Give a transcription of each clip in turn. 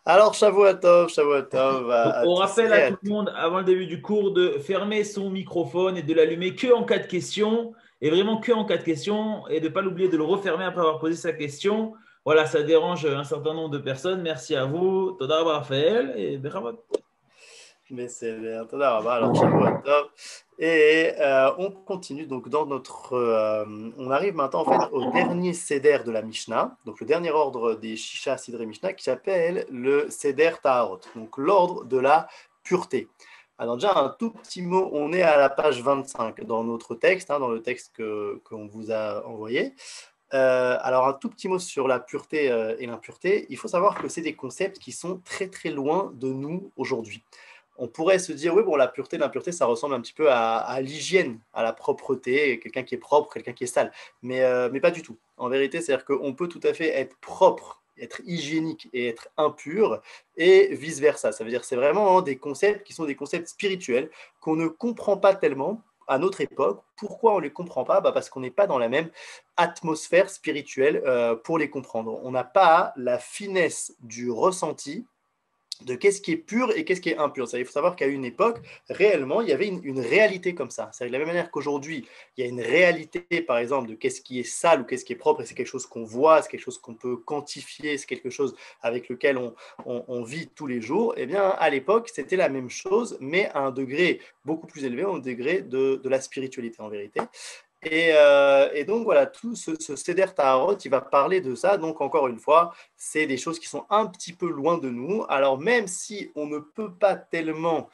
Alors, Shavuot Tov Donc, à on tous rappelle et à à tout le toutes. monde, avant le début du cours, de fermer son microphone et de l'allumer que en cas de question, et vraiment que en cas de question, et de ne pas l'oublier de le refermer après avoir posé sa question. Voilà, ça dérange un certain nombre de personnes. Merci à vous. Toda Rabba Raphaël et Bechamot. Mais c'est bien, Toda Rabba. Alors, Shavuot Tov. Et on continue donc dans notre. On arrive maintenant en fait au dernier Seder de la Mishnah, donc le dernier ordre des Shisha Sidrei Mishnah qui s'appelle le Seder Taharot, donc l'ordre de la pureté. Alors, déjà un tout petit mot, on est à la page 25 dans notre texte, dans le texte qu'on vous a envoyé. Alors, un tout petit mot sur la pureté et l'impureté. Il faut savoir que c'est des concepts qui sont très très loin de nous aujourd'hui. On pourrait se dire, oui, bon, la pureté, l'impureté, ça ressemble un petit peu à l'hygiène, à la propreté, quelqu'un qui est propre, quelqu'un qui est sale. Mais pas du tout. En vérité, c'est-à-dire qu'on peut tout à fait être propre, être hygiénique et être impur, et vice-versa. Ça veut dire que c'est vraiment des concepts qui sont des concepts spirituels qu'on ne comprend pas tellement à notre époque. Pourquoi on ne les comprend pas? Parce qu'on n'est pas dans la même atmosphère spirituelle pour les comprendre. On n'a pas la finesse du ressenti de qu'est-ce qui est pur et qu'est-ce qui est impur. Ça, il faut savoir qu'à une époque, réellement, il y avait une réalité comme ça. C'est de la même manière qu'aujourd'hui, il y a une réalité, par exemple, de qu'est-ce qui est sale ou qu'est-ce qui est propre, et c'est quelque chose qu'on voit, c'est quelque chose qu'on peut quantifier, c'est quelque chose avec lequel on vit tous les jours. Eh bien, à l'époque, c'était la même chose, mais à un degré beaucoup plus élevé, au degré de la spiritualité en vérité. Et donc voilà, tout ce Seder Taharot, il va parler de ça. Donc encore une fois, c'est des choses qui sont un petit peu loin de nous. Alors même si on ne peut pas tellement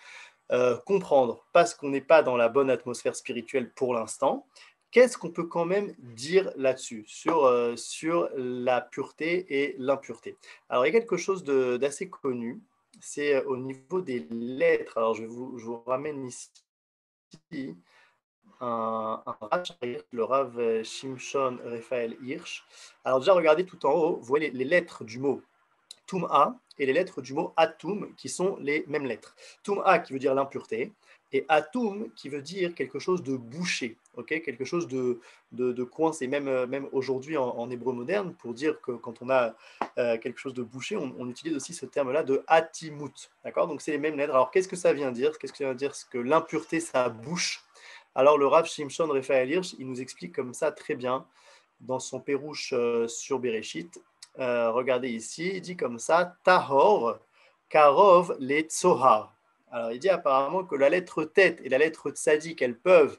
comprendre parce qu'on n'est pas dans la bonne atmosphère spirituelle pour l'instant, qu'est-ce qu'on peut quand même dire là-dessus, sur la pureté et l'impureté? Alors il y a quelque chose d'assez connu, c'est au niveau des lettres. Alors je vous ramène ici un Rav Shariach, le Rav Shimshon Raphaël Hirsch. Alors déjà, regardez tout en haut, vous voyez les lettres du mot Tum'a et les lettres du mot Atum qui sont les mêmes lettres. Tum'a qui veut dire l'impureté et Atum qui veut dire quelque chose de bouché, ok, quelque chose de coincé. Même aujourd'hui en hébreu moderne, pour dire que quand on a quelque chose de bouché, on utilise aussi ce terme-là de Atimut. D'accord? Donc c'est les mêmes lettres. Alors qu'est-ce que ça vient dire? Qu'est-ce que ça vient dire? Que l'impureté, ça bouche. Alors le Rav Shimshon Raphaël Hirsch, il nous explique comme ça très bien dans son Pérouche sur Bereshit. Regardez ici, il dit comme ça, Tahor, Karov, les Tsohar. Alors il dit apparemment que la lettre tête et la lettre tzadik, elles peuvent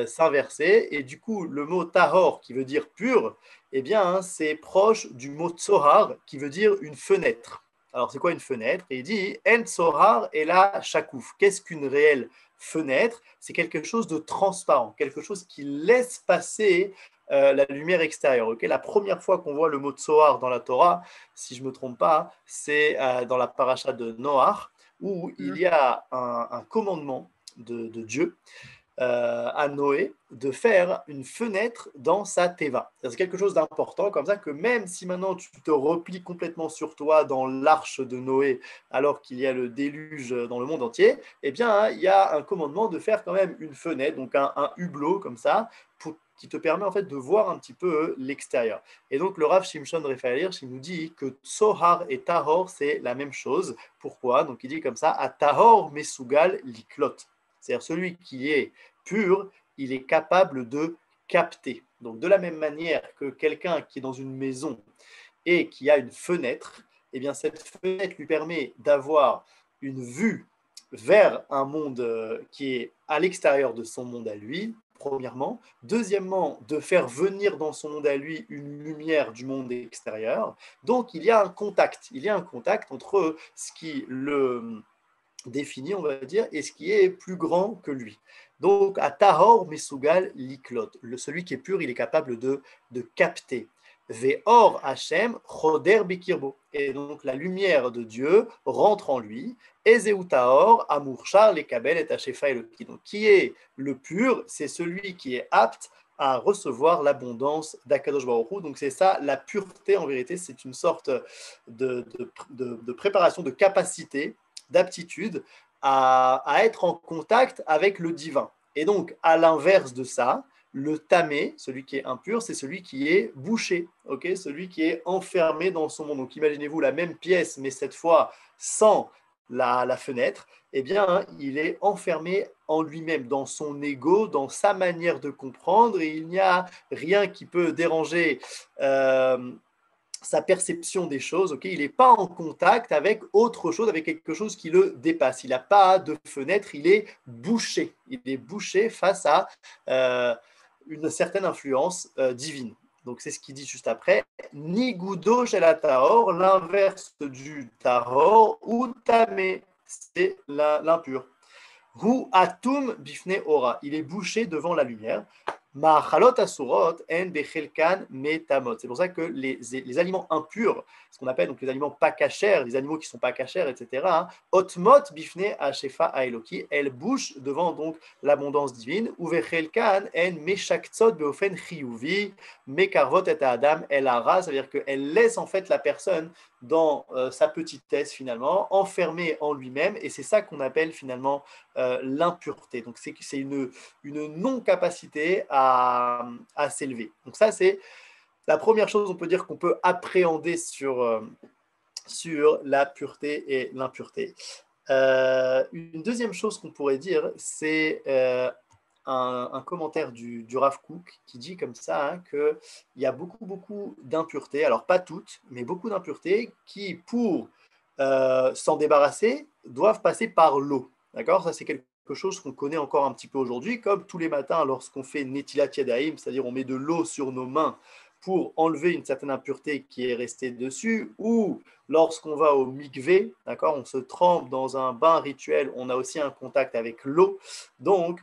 s'inverser, et du coup le mot Tahor, qui veut dire pur, eh bien c'est proche du mot Tsohar, qui veut dire une fenêtre. Alors c'est quoi une fenêtre? Et il dit, En Tsohar et la Shakouf. Qu'est-ce qu'une réelle fenêtre? C'est quelque chose de transparent, quelque chose qui laisse passer la lumière extérieure. Okay, la première fois qu'on voit le mot Tsohar dans la Torah, si je ne me trompe pas, c'est dans la paracha de Noach, où il y a un commandement de Dieu à Noé de faire une fenêtre dans sa teva. C'est quelque chose d'important, comme ça que même si maintenant tu te replies complètement sur toi dans l'arche de Noé, alors qu'il y a le déluge dans le monde entier, eh bien, hein, il y a un commandement de faire quand même une fenêtre, donc un hublot comme ça, qui te permet en fait de voir un petit peu l'extérieur. Et donc le Rav Shimshon Raphaël Hirsch, il nous dit que Tsohar et Tahor, c'est la même chose. Pourquoi? Donc il dit comme ça, à Tahor Mesugal Liklot. C'est-à-dire celui qui est pur, il est capable de capter. Donc de la même manière que quelqu'un qui est dans une maison et qui a une fenêtre, eh bien cette fenêtre lui permet d'avoir une vue vers un monde qui est à l'extérieur de son monde à lui, premièrement. Deuxièmement, de faire venir dans son monde à lui une lumière du monde extérieur. Donc il y a un contact. Il y a un contact entre ce qui le défini, on va dire, et ce qui est plus grand que lui. Donc, à Tahor Mesugal Liklot, celui qui est pur, il est capable de capter. Ve'or Hashem Choder Bikirbo. Et donc, la lumière de Dieu rentre en lui. Ezeu Tahor Amurchar Lekabel et Hashefa Eloki. Donc, qui est le pur? C'est celui qui est apte à recevoir l'abondance d'Akadosh Baruch Hu. Donc c'est ça, la pureté en vérité, c'est une sorte de préparation, de capacité, d'aptitude à être en contact avec le divin. Et donc, à l'inverse de ça, Le tamé, celui qui est impur, c'est celui qui est bouché, okay, celui qui est enfermé dans son monde. Donc imaginez-vous la même pièce, mais cette fois sans la fenêtre, eh bien, hein, il est enfermé en lui-même, dans son ego, dans sa manière de comprendre, et il n'y a rien qui peut déranger sa perception des choses, okay, il n'est pas en contact avec autre chose, avec quelque chose qui le dépasse. Il n'a pas de fenêtre, il est bouché. Il est bouché face à une certaine influence divine. Donc c'est ce qu'il dit juste après. Nigudo shel tahor, l'inverse du tahor, ou tamé, c'est l'impur. Hu atum bifne ora, il est bouché devant la lumière. Ma'achalot asurot en bechelkan metamot. C'est pour ça que les aliments impurs, ce qu'on appelle donc les aliments pas cachers, les animaux qui sont pas cachers, etc. Hein, otmot bifne hashefa haeloki, elles bouchent devant donc l'abondance divine. Uvechelkan en meshaktzot beofen chiyuvi mekarvot et adam el hara, c'est-à-dire qu'elles laissent en fait la personne dans sa petitesse finalement, enfermée en lui-même, et c'est ça qu'on appelle finalement l'impureté. Donc c'est une non-capacité à s'élever. Donc ça, c'est la première chose, on peut dire, qu'on peut appréhender sur la pureté et l'impureté. Une deuxième chose qu'on pourrait dire, c'est un commentaire du Rav Kook qui dit comme ça hein, qu'il y a beaucoup d'impuretés, alors pas toutes, mais beaucoup d'impuretés qui, pour s'en débarrasser, doivent passer par l'eau. D'accord? Ça, c'est quelque chose qu'on connaît encore un petit peu aujourd'hui, comme tous les matins lorsqu'on fait Netilat Yadayim, c'est-à-dire on met de l'eau sur nos mains pour enlever une certaine impureté qui est restée dessus, ou lorsqu'on va au mikvé, d'accord, on se trempe dans un bain rituel, on a aussi un contact avec l'eau. Donc,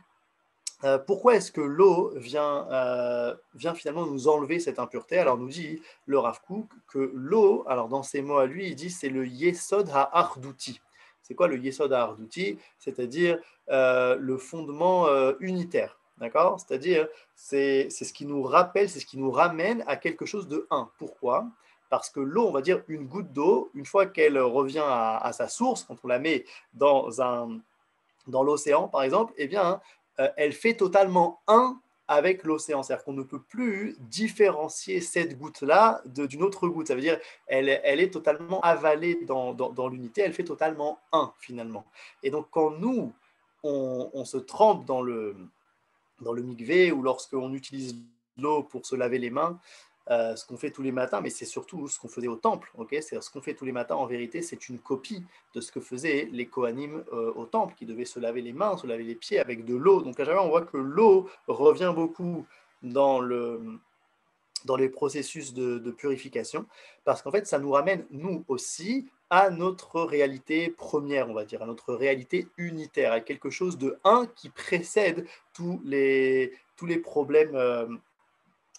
pourquoi est-ce que l'eau vient finalement nous enlever cette impureté? Alors nous dit le Rav Kook que l'eau, alors dans ses mots à lui, il dit c'est le Yesod ha'ardouti. C'est quoi le Yesod ha'ardouti? C'est-à-dire le fondement unitaire. D'accord? C'est-à-dire c'est ce qui nous rappelle, c'est ce qui nous ramène à quelque chose de un. Pourquoi? Parce que l'eau, on va dire une goutte d'eau, une fois qu'elle revient à sa source, quand on la met dans l'océan, par exemple, eh bien, elle fait totalement un avec l'océan. C'est-à-dire qu'on ne peut plus différencier cette goutte-là d'une autre goutte. Ça veut dire elle est totalement avalée dans l'unité, elle fait totalement un, finalement. Et donc, quand nous, on se trempe dans le mikvé ou lorsqu'on utilise l'eau pour se laver les mains, ce qu'on fait tous les matins, mais c'est surtout ce qu'on faisait au temple. Okay, c'est ce qu'on fait tous les matins, en vérité, c'est une copie de ce que faisaient les Kohanim au temple, qui devaient se laver les mains, se laver les pieds avec de l'eau. Donc à chaque fois, on voit que l'eau revient beaucoup dans les processus de purification, parce qu'en fait, ça nous ramène, nous aussi, à notre réalité première, on va dire, à notre réalité unitaire, à quelque chose de un qui précède tous les problèmes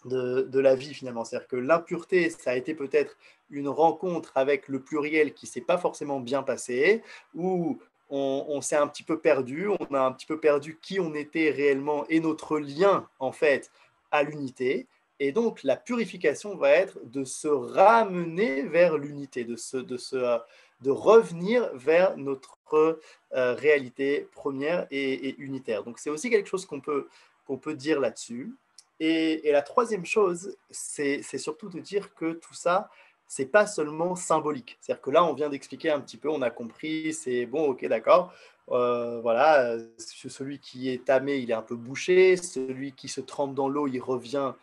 de la vie finalement. C'est-à-dire que l'impureté, ça a été peut-être une rencontre avec le pluriel qui ne s'est pas forcément bien passé, où on s'est un petit peu perdu, on a un petit peu perdu qui on était réellement et notre lien en fait à l'unité. Et donc la purification va être de se ramener vers l'unité, de revenir vers notre réalité première et unitaire. Donc c'est aussi quelque chose qu'on peut dire là-dessus. Et la troisième chose, c'est surtout de dire que tout ça, c'est pas seulement symbolique. C'est-à-dire que là, on vient d'expliquer un petit peu, on a compris, c'est bon, ok, d'accord. Voilà, celui qui est tamé, il est un peu bouché. Celui qui se trempe dans l'eau, il revient.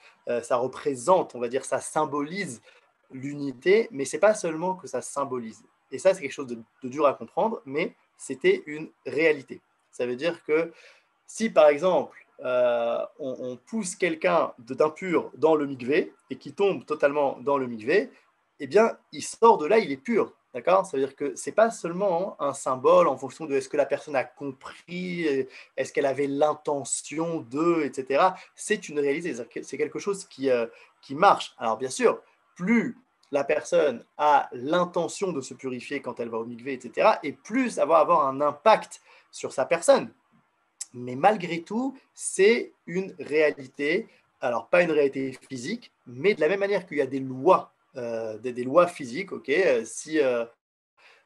Ça représente, on va dire, ça symbolise l'unité, mais c'est pas seulement que ça symbolise. Et ça, c'est quelque chose de dur à comprendre, mais c'était une réalité. Ça veut dire que si, par exemple, on pousse quelqu'un d'impur dans le mikvé et qui tombe totalement dans le mikvé, eh bien, il sort de là, il est pur. D'accord? Ça veut dire que ce n'est pas seulement un symbole en fonction de est-ce que la personne a compris, est-ce qu'elle avait l'intention de, etc. C'est une réalité, c'est quelque chose qui marche. Alors, bien sûr, plus la personne a l'intention de se purifier quand elle va au mikvé, etc., et plus ça va avoir un impact sur sa personne. Mais malgré tout, c'est une réalité, alors pas une réalité physique, mais de la même manière qu'il y a des lois, des lois physiques, ok, si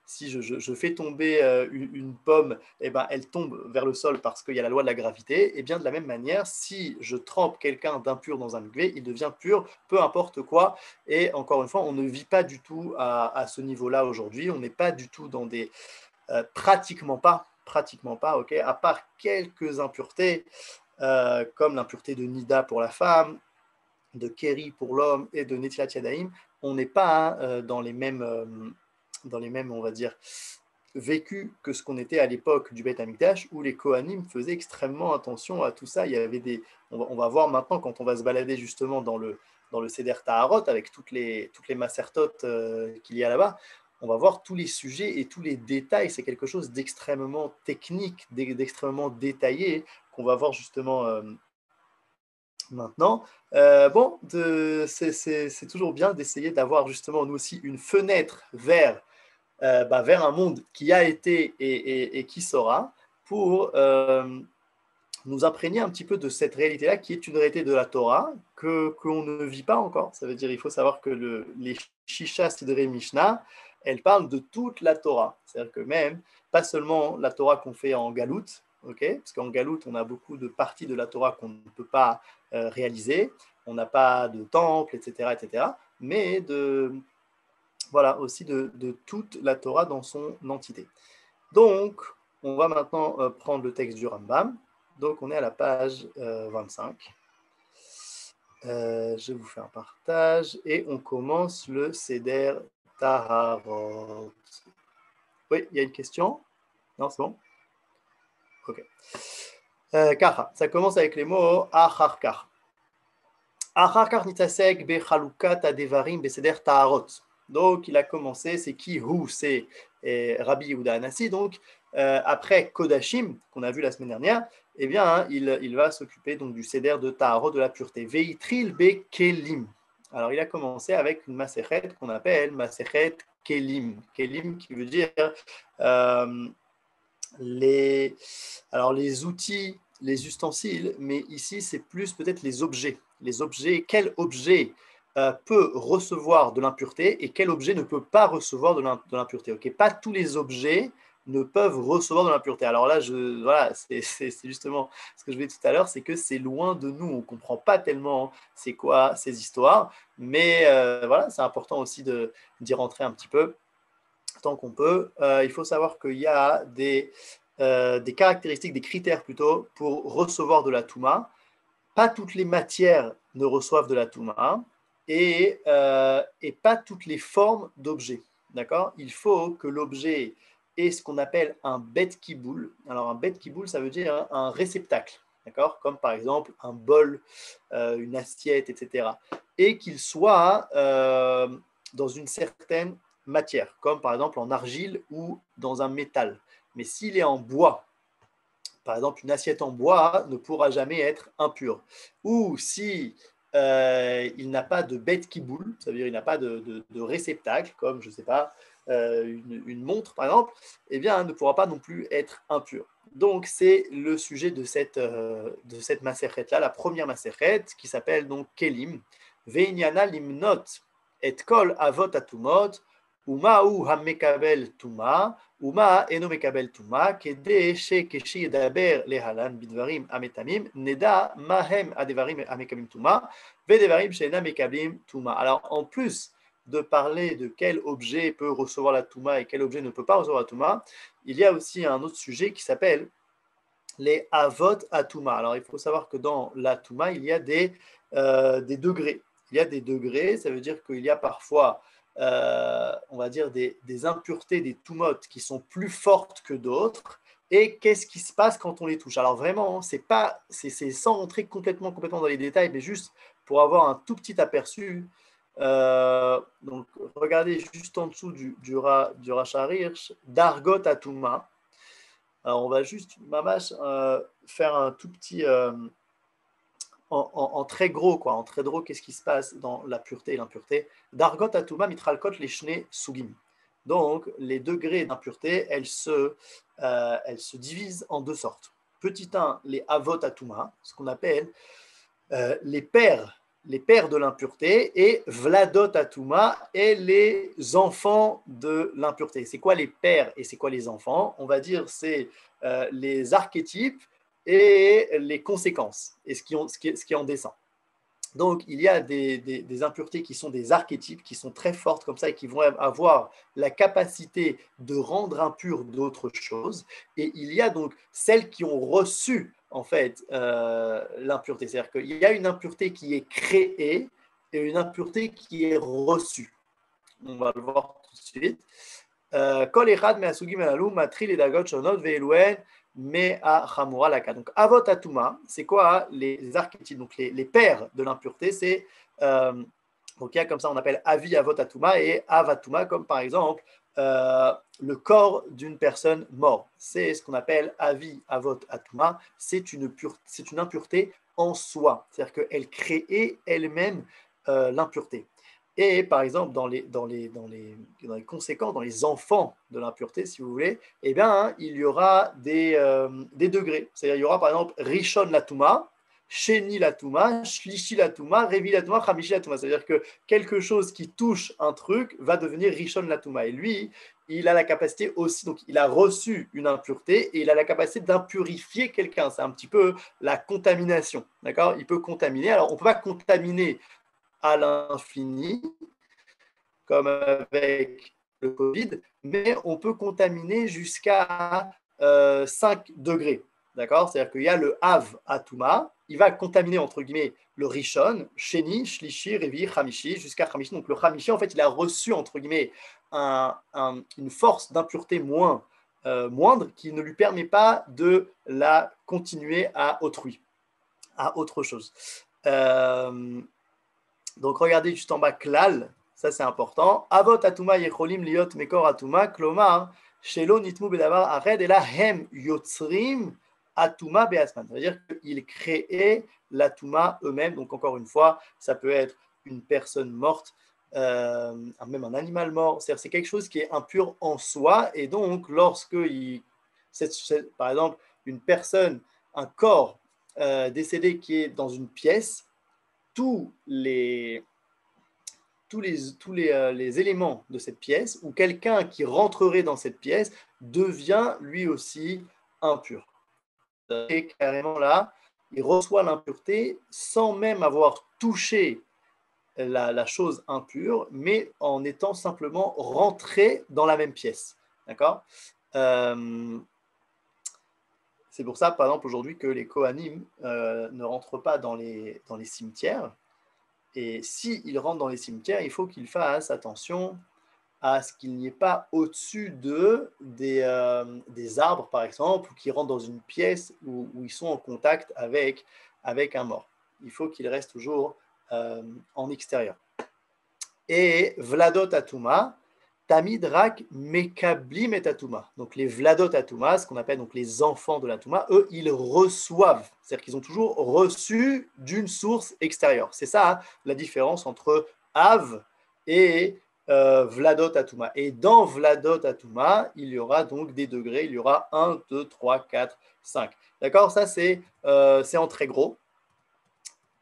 Si je fais tomber une pomme, eh ben, elle tombe vers le sol parce qu'il y a la loi de la gravité. Et bien de la même manière, si je trempe quelqu'un d'impur dans un mikvé, il devient pur, peu importe quoi. Et encore une fois, on ne vit pas du tout à ce niveau-là aujourd'hui. On n'est pas du tout dans des pratiquement pas, ok, à part quelques impuretés, comme l'impureté de Nida pour la femme, de Kéri pour l'homme et de Netilat Yadayim, on n'est pas dans les mêmes, on va dire, vécus que ce qu'on était à l'époque du Beth Amikdash, où les Kohanim faisaient extrêmement attention à tout ça. Il y avait on va voir maintenant, quand on va se balader justement dans le Seder Taharot, avec toutes les macertotes qu'il y a là-bas, on va voir tous les sujets et tous les détails. C'est quelque chose d'extrêmement technique, d'extrêmement détaillé, qu'on va voir justement maintenant. Bon, c'est toujours bien d'essayer d'avoir justement nous aussi une fenêtre vers un monde qui a été et qui sera, pour nous imprégner un petit peu de cette réalité-là, qui est une réalité de la Torah, qu'on ne vit pas encore. Ça veut dire il faut savoir que les Shisha Sidrei Mishnah, elles parlent de toute la Torah. C'est-à-dire que même, pas seulement la Torah qu'on fait en galoute, okay, parce qu'en galoute, on a beaucoup de parties de la Torah qu'on ne peut pas réaliser, on n'a pas de temple, etc., mais voilà, aussi de toute la Torah dans son entité. Donc, on va maintenant prendre le texte du Rambam. Donc, on est à la page 25. Je vous fais un partage et on commence le Seder Taharot. Oui, il y a une question? Non, c'est bon? Ok. Kacha, ça commence avec les mots Acharkar. Acharkar nitasek bechalukat adevarim beseder Taharot. Donc, il a commencé, c'est qui? C'est Rabbi Yehuda Anassi. Donc, après Kodashim, qu'on a vu la semaine dernière, eh bien, hein, il va s'occuper donc du Seder de Taharot, de la pureté. Veitril be Kelim. Alors, il a commencé avec une Masechet qu'on appelle Masechet Kelim. Kelim qui veut dire les outils, les ustensiles, mais ici, c'est plus peut-être les objets. Les objets, quel objet peut recevoir de l'impureté et quel objet ne peut pas recevoir de l'impureté. Okay, pas tous les objets ne peuvent recevoir de l'impureté. Alors là, voilà, c'est justement ce que je voulais tout à l'heure, c'est que c'est loin de nous. On ne comprend pas tellement c'est quoi ces histoires, mais voilà, c'est important aussi d'y rentrer un petit peu tant qu'on peut. Il faut savoir qu'il y a des caractéristiques, des critères plutôt, pour recevoir de la Touma. Pas toutes les matières ne reçoivent de la Touma et pas toutes les formes d'objets. D'accord? Il faut que l'objet ait ce qu'on appelle un bet kiboul. Alors, un bet kiboul, ça veut dire un réceptacle. D'accord? Comme par exemple un bol, une assiette, etc. Et qu'il soit dans une certaine matière, comme par exemple en argile ou dans un métal. Mais s'il est en bois, par exemple, une assiette en bois ne pourra jamais être impure. Ou si il n'a pas de bête qui boule, ça veut dire il n'a pas de réceptacle, comme, je ne sais pas, une montre, par exemple, eh bien, ne pourra pas non plus être impur. Donc, c'est le sujet de cette macérette-là, la première macérette, qui s'appelle donc Kelim. Veinyana limnot et kol avot atumot, ומהו המקבל טומאה, ומה אינו מקבל טומאה, כדי שכשידבר להלן בדברים המטמאים, נדע מה הם הדברים המקבלים טומאה, ודברים שאינם מקבלים טומאה. Alors, en plus de parler de quel objet peut recevoir la Touma et quel objet ne peut pas recevoir la Touma, il y a aussi un autre sujet qui s'appelle les Avot à Touma. Alors, il faut savoir que dans la Touma, il y a des degrés. Il y a des degrés, ça veut dire qu'il y a parfois on va dire des impuretés, des toumotes qui sont plus fortes que d'autres. Et qu'est-ce qui se passe quand on les touche? Alors vraiment, c'est sans rentrer complètement dans les détails, mais juste pour avoir un tout petit aperçu. Donc regardez juste en dessous du Rachar Hirsch, Dargot Atuma. Alors on va juste, mamash, faire un tout petit en très gros, quoi. En très gros, qu'est-ce qui se passe dans la pureté et l'impureté? Dargot atuma mitralkot leshne sugim. Donc, les degrés d'impureté, elles se divisent en deux sortes. Petit 1, les avot atuma, ce qu'on appelle les pères les pères de l'impureté, et Vladot Atuma et les enfants de l'impureté. C'est quoi les pères et c'est quoi les enfants? On va dire c'est les archétypes et les conséquences, et ce qui est en dessin. Donc, il y a des impuretés qui sont des archétypes, qui sont très fortes comme ça et qui vont avoir la capacité de rendre impur d'autres choses. Et il y a donc celles qui ont reçu, en fait, l'impureté. C'est-à-dire qu'il y a une impureté qui est créée et une impureté qui est reçue. On va le voir tout de suite. Kol echad me'asugim halalu matril edagot shonot ve'eluen me'a chamura laka. Donc, avot atuma, c'est quoi les archétypes? Donc, les pères de l'impureté, c'est donc il y a comme ça, on appelle avi avot atuma et avatuma, comme par exemple le corps d'une personne morte. C'est ce qu'on appelle avi avot atuma. C'est une impureté en soi, c'est-à-dire qu'elle crée elle-même l'impureté. Et par exemple, dans les conséquences, dans les enfants de l'impureté, si vous voulez, eh bien, il y aura des degrés. C'est-à-dire, il y aura par exemple Rishon Latuma, Sheni Latuma, Shlishi Latuma, Revi Latuma, Chamishi Latuma. C'est-à-dire que quelque chose qui touche un truc va devenir Rishon Latuma. Et lui, il a la capacité aussi, donc il a reçu une impureté et il a la capacité d'impurifier quelqu'un. C'est un petit peu la contamination. D'accord? Il peut contaminer. Alors, on ne peut pas contaminer à l'infini, comme avec le Covid, mais on peut contaminer jusqu'à 5 degrés. D'accord? C'est-à-dire qu'il y a le Av Atuma, il va contaminer entre guillemets le Rishon, Sheni, Shlishi, Revi, Chamishi, jusqu'à Chamishi. Donc le Chamishi, en fait, il a reçu entre guillemets une force d'impureté moindre qui ne lui permet pas de la continuer à autrui, à autre chose. Donc, regardez juste en bas, klal, ça c'est important. Avot atuma yecholim liot mekor atuma, klomar, shelo nitmu bedavar ared, et là, hem yotzrim atuma beasman. C'est-à-dire qu'ils créaient l'atuma eux-mêmes. Donc, encore une fois, ça peut être une personne morte, même un animal mort. C'est-à-dire c'est quelque chose qui est impur en soi. Et donc, lorsque, par exemple, une personne, un corps décédé qui est dans une pièce, tous les éléments de cette pièce ou quelqu'un qui rentrerait dans cette pièce devient lui aussi impur. Et carrément là, il reçoit l'impureté sans même avoir touché la chose impure, mais en étant simplement rentré dans la même pièce. D'accord? C'est pour ça, par exemple, aujourd'hui, que les Kohanim ne rentrent pas dans les cimetières. Et s'ils rentrent dans les cimetières, il faut qu'ils fassent attention à ce qu'il n'y ait pas au-dessus d'eux des arbres, par exemple, ou qu'ils rentrent dans une pièce où ils sont en contact avec un mort. Il faut qu'ils restent toujours en extérieur. Et Vladot Atuma, Tamid Rak Mekablim et Atuma. Donc les Vladot Atuma, ce qu'on appelle donc les enfants de l'Atuma, eux, ils reçoivent. C'est-à-dire qu'ils ont toujours reçu d'une source extérieure. C'est ça hein, la différence entre Av et Vladot Atuma. Et dans Vladot Atuma, il y aura donc des degrés. Il y aura 1, 2, 3, 4, 5. D'accord? Ça, c'est en très gros.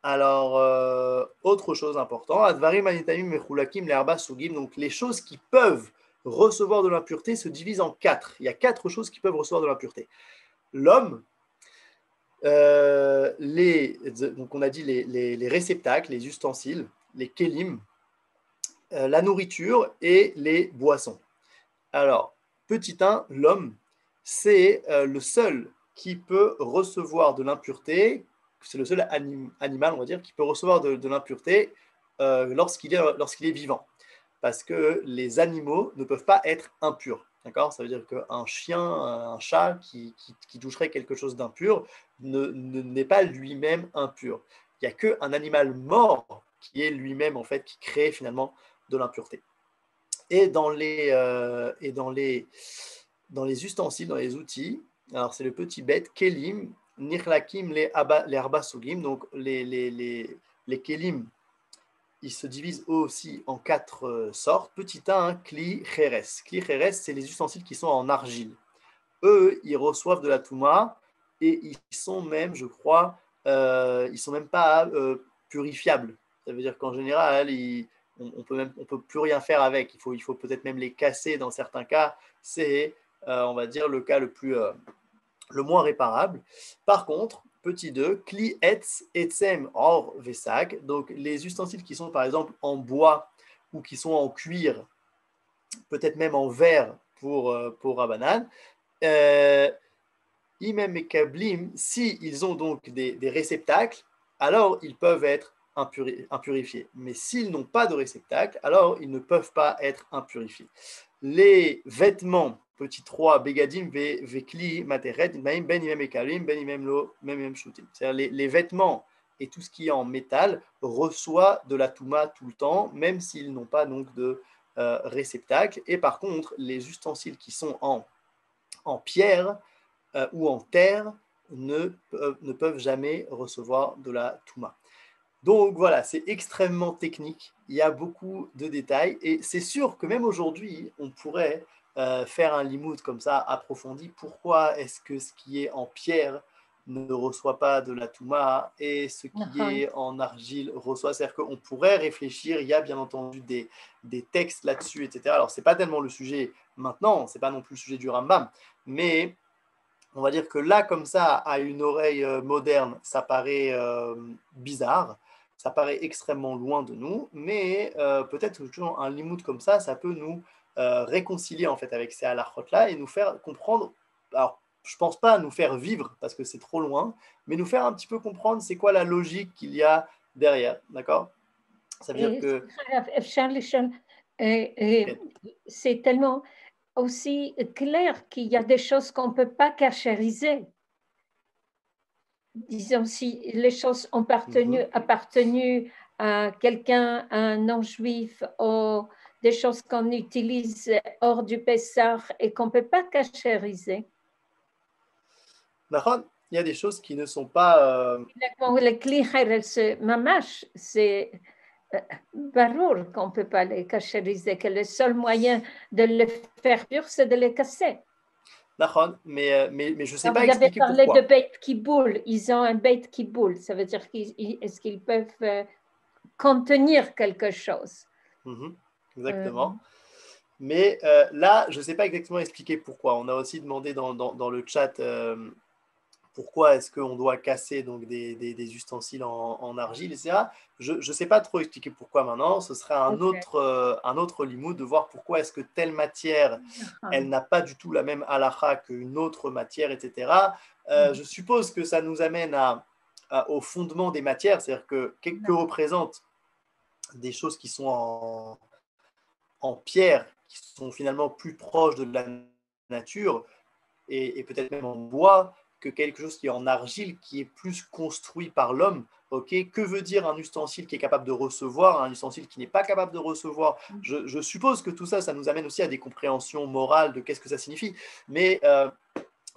Alors, autre chose importante, Advarim Anitamim Mechulakim Lerba Sugim, donc les choses qui peuvent recevoir de l'impureté se divisent en 4. Il y a 4 choses qui peuvent recevoir de l'impureté. L'homme, donc on a dit les réceptacles, les ustensiles, les kélim, la nourriture et les boissons. Alors, petit 1, l'homme, c'est le seul qui peut recevoir de l'impureté. C'est le seul animal, on va dire, qui peut recevoir de l'impureté lorsqu'il est vivant. Parce que les animaux ne peuvent pas être impurs. D'accord? Ça veut dire qu'un chien, un chat qui toucherait quelque chose d'impur n'est pas lui-même impur. Il n'y a qu'un animal mort qui est lui-même, en fait, qui crée finalement de l'impureté. Et dans les ustensiles, dans les outils, alors c'est le petit bête, kelim, nirlakim, les arbasugim, donc les kelim, ils se divisent aussi en 4 sortes. Petit 1, kli cheres. Kli cheres, c'est les ustensiles qui sont en argile. Eux, ils reçoivent de la touma et ils sont même, je crois, ils sont même pas purifiables. Ça veut dire qu'en général, on peut plus rien faire avec. Il faut peut-être même les casser dans certains cas. C'est, on va dire, le cas le moins réparable. Par contre, petit 2, kli etz etzem or vesak, donc les ustensiles qui sont par exemple en bois ou qui sont en cuir, peut-être même en verre pour Rabbanan, imem et kablim, si ils ont donc des réceptacles, alors ils peuvent être impurifiés. Mais s'ils n'ont pas de réceptacle, alors ils ne peuvent pas être impurifiés. Les vêtements, petit 3, begadim vekli materet, ben imem et kablim, ben imem lo, même shooting. C'est-à-dire les vêtements et tout ce qui est en métal reçoit de la touma tout le temps, même s'ils n'ont pas donc de réceptacle. Et par contre, les ustensiles qui sont en pierre ou en terre ne peuvent jamais recevoir de la touma. Donc voilà, c'est extrêmement technique, il y a beaucoup de détails et c'est sûr que même aujourd'hui, on pourrait faire un limoud comme ça approfondi. Pourquoi est-ce que ce qui est en pierre ne reçoit pas de la touma et ce qui est en argile reçoit? C'est-à-dire qu'on pourrait réfléchir, il y a bien entendu des textes là-dessus, etc. Alors, ce n'est pas tellement le sujet maintenant, ce n'est pas non plus le sujet du Rambam, mais on va dire que là, comme ça, à une oreille moderne, ça paraît bizarre, ça paraît extrêmement loin de nous, mais peut-être que toujours un limoud comme ça peut nous réconcilier en fait avec ces halachot-là et nous faire comprendre, alors je ne pense pas nous faire vivre parce que c'est trop loin, mais nous faire un petit peu comprendre c'est quoi la logique qu'il y a derrière, d'accord? Ça veut dire que... c'est tellement aussi clair qu'il y a des choses qu'on ne peut pas cachériser. Disons, si les choses ont appartenu à quelqu'un, à un non-juif, ou des choses qu'on utilise hors du Pessah et qu'on ne peut pas cachériser. Il y a des choses qui ne sont pas... Les klicher, mamash, c'est barour qu'on ne peut pas les cachériser, que le seul moyen de le faire pur, c'est de les casser. Mais je ne sais pas vous expliquer avez parlé pourquoi. de beit kiboul. Ils ont un beit kiboul. Ça veut dire est-ce qu'ils peuvent contenir quelque chose? Exactement. Mais là, je ne sais pas exactement expliquer pourquoi. On a aussi demandé dans le chat pourquoi est-ce qu'on doit casser donc des ustensiles en argile, etc. Je ne sais pas trop expliquer pourquoi maintenant. Ce serait un autre limoud de voir pourquoi est-ce que telle matière, elle n'a pas du tout la même halakha qu'une autre matière, etc. Je suppose que ça nous amène au fondement des matières, c'est-à-dire que représentent des choses qui sont en pierre, qui sont finalement plus proches de la nature, et peut-être même en bois, que quelque chose qui est en argile, qui est plus construit par l'homme. Okay, que veut dire un ustensile qui est capable de recevoir, un ustensile qui n'est pas capable de recevoir? Je suppose que tout ça, ça nous amène aussi à des compréhensions morales de qu'est-ce que ça signifie, mais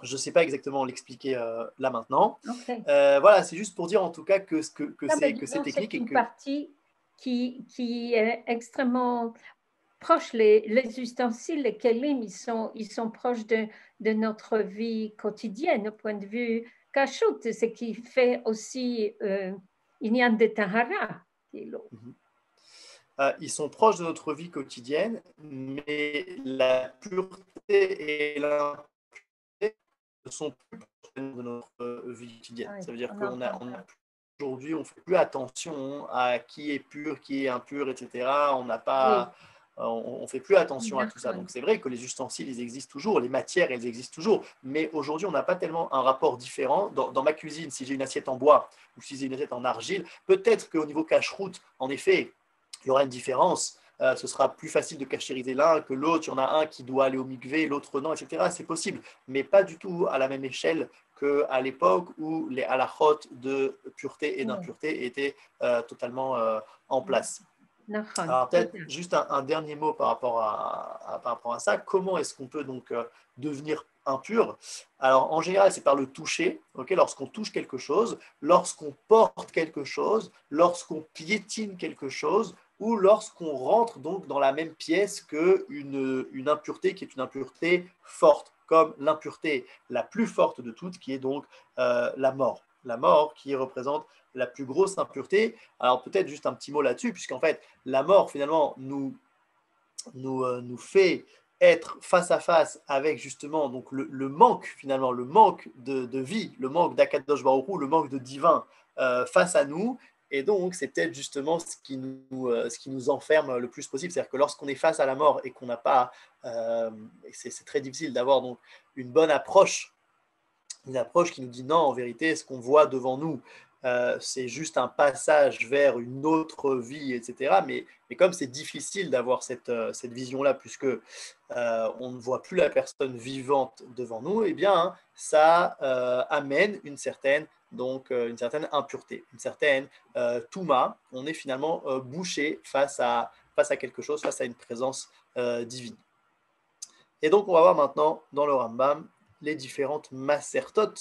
je ne sais pas exactement l'expliquer là maintenant. Voilà, c'est juste pour dire en tout cas que c'est technique. C'est une partie qui est extrêmement proche. Les ustensiles, les kelim, ils sont proches de notre vie quotidienne au point de vue kashout, ce qui fait aussi inyan de tahara. Ils sont proches de notre vie quotidienne, mais la pureté et l'impureté ne sont plus proches de notre vie quotidienne. Ça veut dire qu'aujourd'hui, on ne fait plus attention à qui est pur, qui est impur, etc. On n'a pas... On ne fait plus attention à tout ça. Donc c'est vrai que les ustensiles, ils existent toujours, les matières, elles existent toujours, mais aujourd'hui, on n'a pas tellement un rapport différent. Dans ma cuisine, si j'ai une assiette en bois ou si j'ai une assiette en argile, peut-être qu'au niveau cache-route, en effet, il y aura une différence. Ce sera plus facile de cachériser l'un que l'autre. Il y en a un qui doit aller au mikvé, l'autre non, etc. C'est possible, mais pas du tout à la même échelle qu'à l'époque où les halachot de pureté et d'impureté étaient totalement en place. Alors peut-être juste un dernier mot par rapport à ça. Comment est-ce qu'on peut donc devenir impur? Alors en général, c'est par le toucher. Lorsqu'on touche quelque chose, lorsqu'on porte quelque chose, lorsqu'on piétine quelque chose, ou lorsqu'on rentre donc dans la même pièce qu'une impureté qui est une impureté forte, comme l'impureté la plus forte de toutes, qui est donc la mort. la mort qui représente la plus grosse impureté. Alors peut-être juste un petit mot là-dessus, puisqu'en fait, la mort finalement nous fait être face à face avec justement donc le manque finalement, le manque de vie, le manque d'Akadosh Baruch Hu, le manque de divin face à nous. Et donc, c'est peut-être justement ce qui nous enferme le plus possible. C'est-à-dire que lorsqu'on est face à la mort et qu'on n'a pas, c'est très difficile d'avoir donc une bonne approche, une approche qui nous dit non, en vérité, ce qu'on voit devant nous, c'est juste un passage vers une autre vie, etc. Mais comme c'est difficile d'avoir cette vision-là, puisque on ne voit plus la personne vivante devant nous, eh bien, hein, ça amène une certaine impureté, une certaine touma. On est finalement bouché face à quelque chose, face à une présence divine. Et donc, on va voir maintenant dans le Rambam les différentes masertot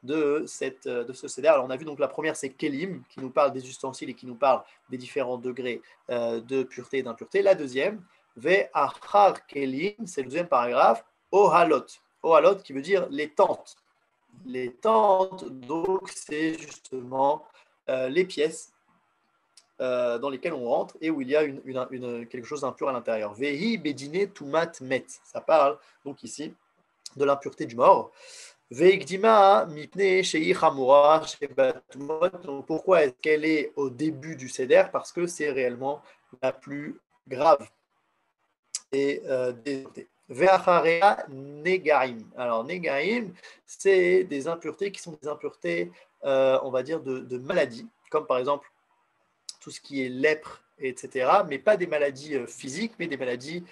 de ce seder. Alors, on a vu donc la première, c'est Kelim, qui nous parle des ustensiles et qui nous parle des différents degrés de pureté et d'impureté. La deuxième, Ve'achar Kelim, c'est le deuxième paragraphe, Ohalot. Ohalot qui veut dire les tentes. Les tentes, donc, c'est justement les pièces dans lesquelles on rentre et où il y a quelque chose d'impur à l'intérieur. Vehi bedine tumat met. Ça parle donc ici de l'impureté du mort. Veikdima mipne shei chamura shebatumot. Donc pourquoi est-ce qu'elle est au début du seder? Parce que c'est réellement la plus grave et désortée. Ve'acharea negaim. Alors negaim, c'est des impuretés qui sont des impuretés, on va dire, de maladies, comme par exemple tout ce qui est lèpre, etc., mais pas des maladies physiques, mais des maladies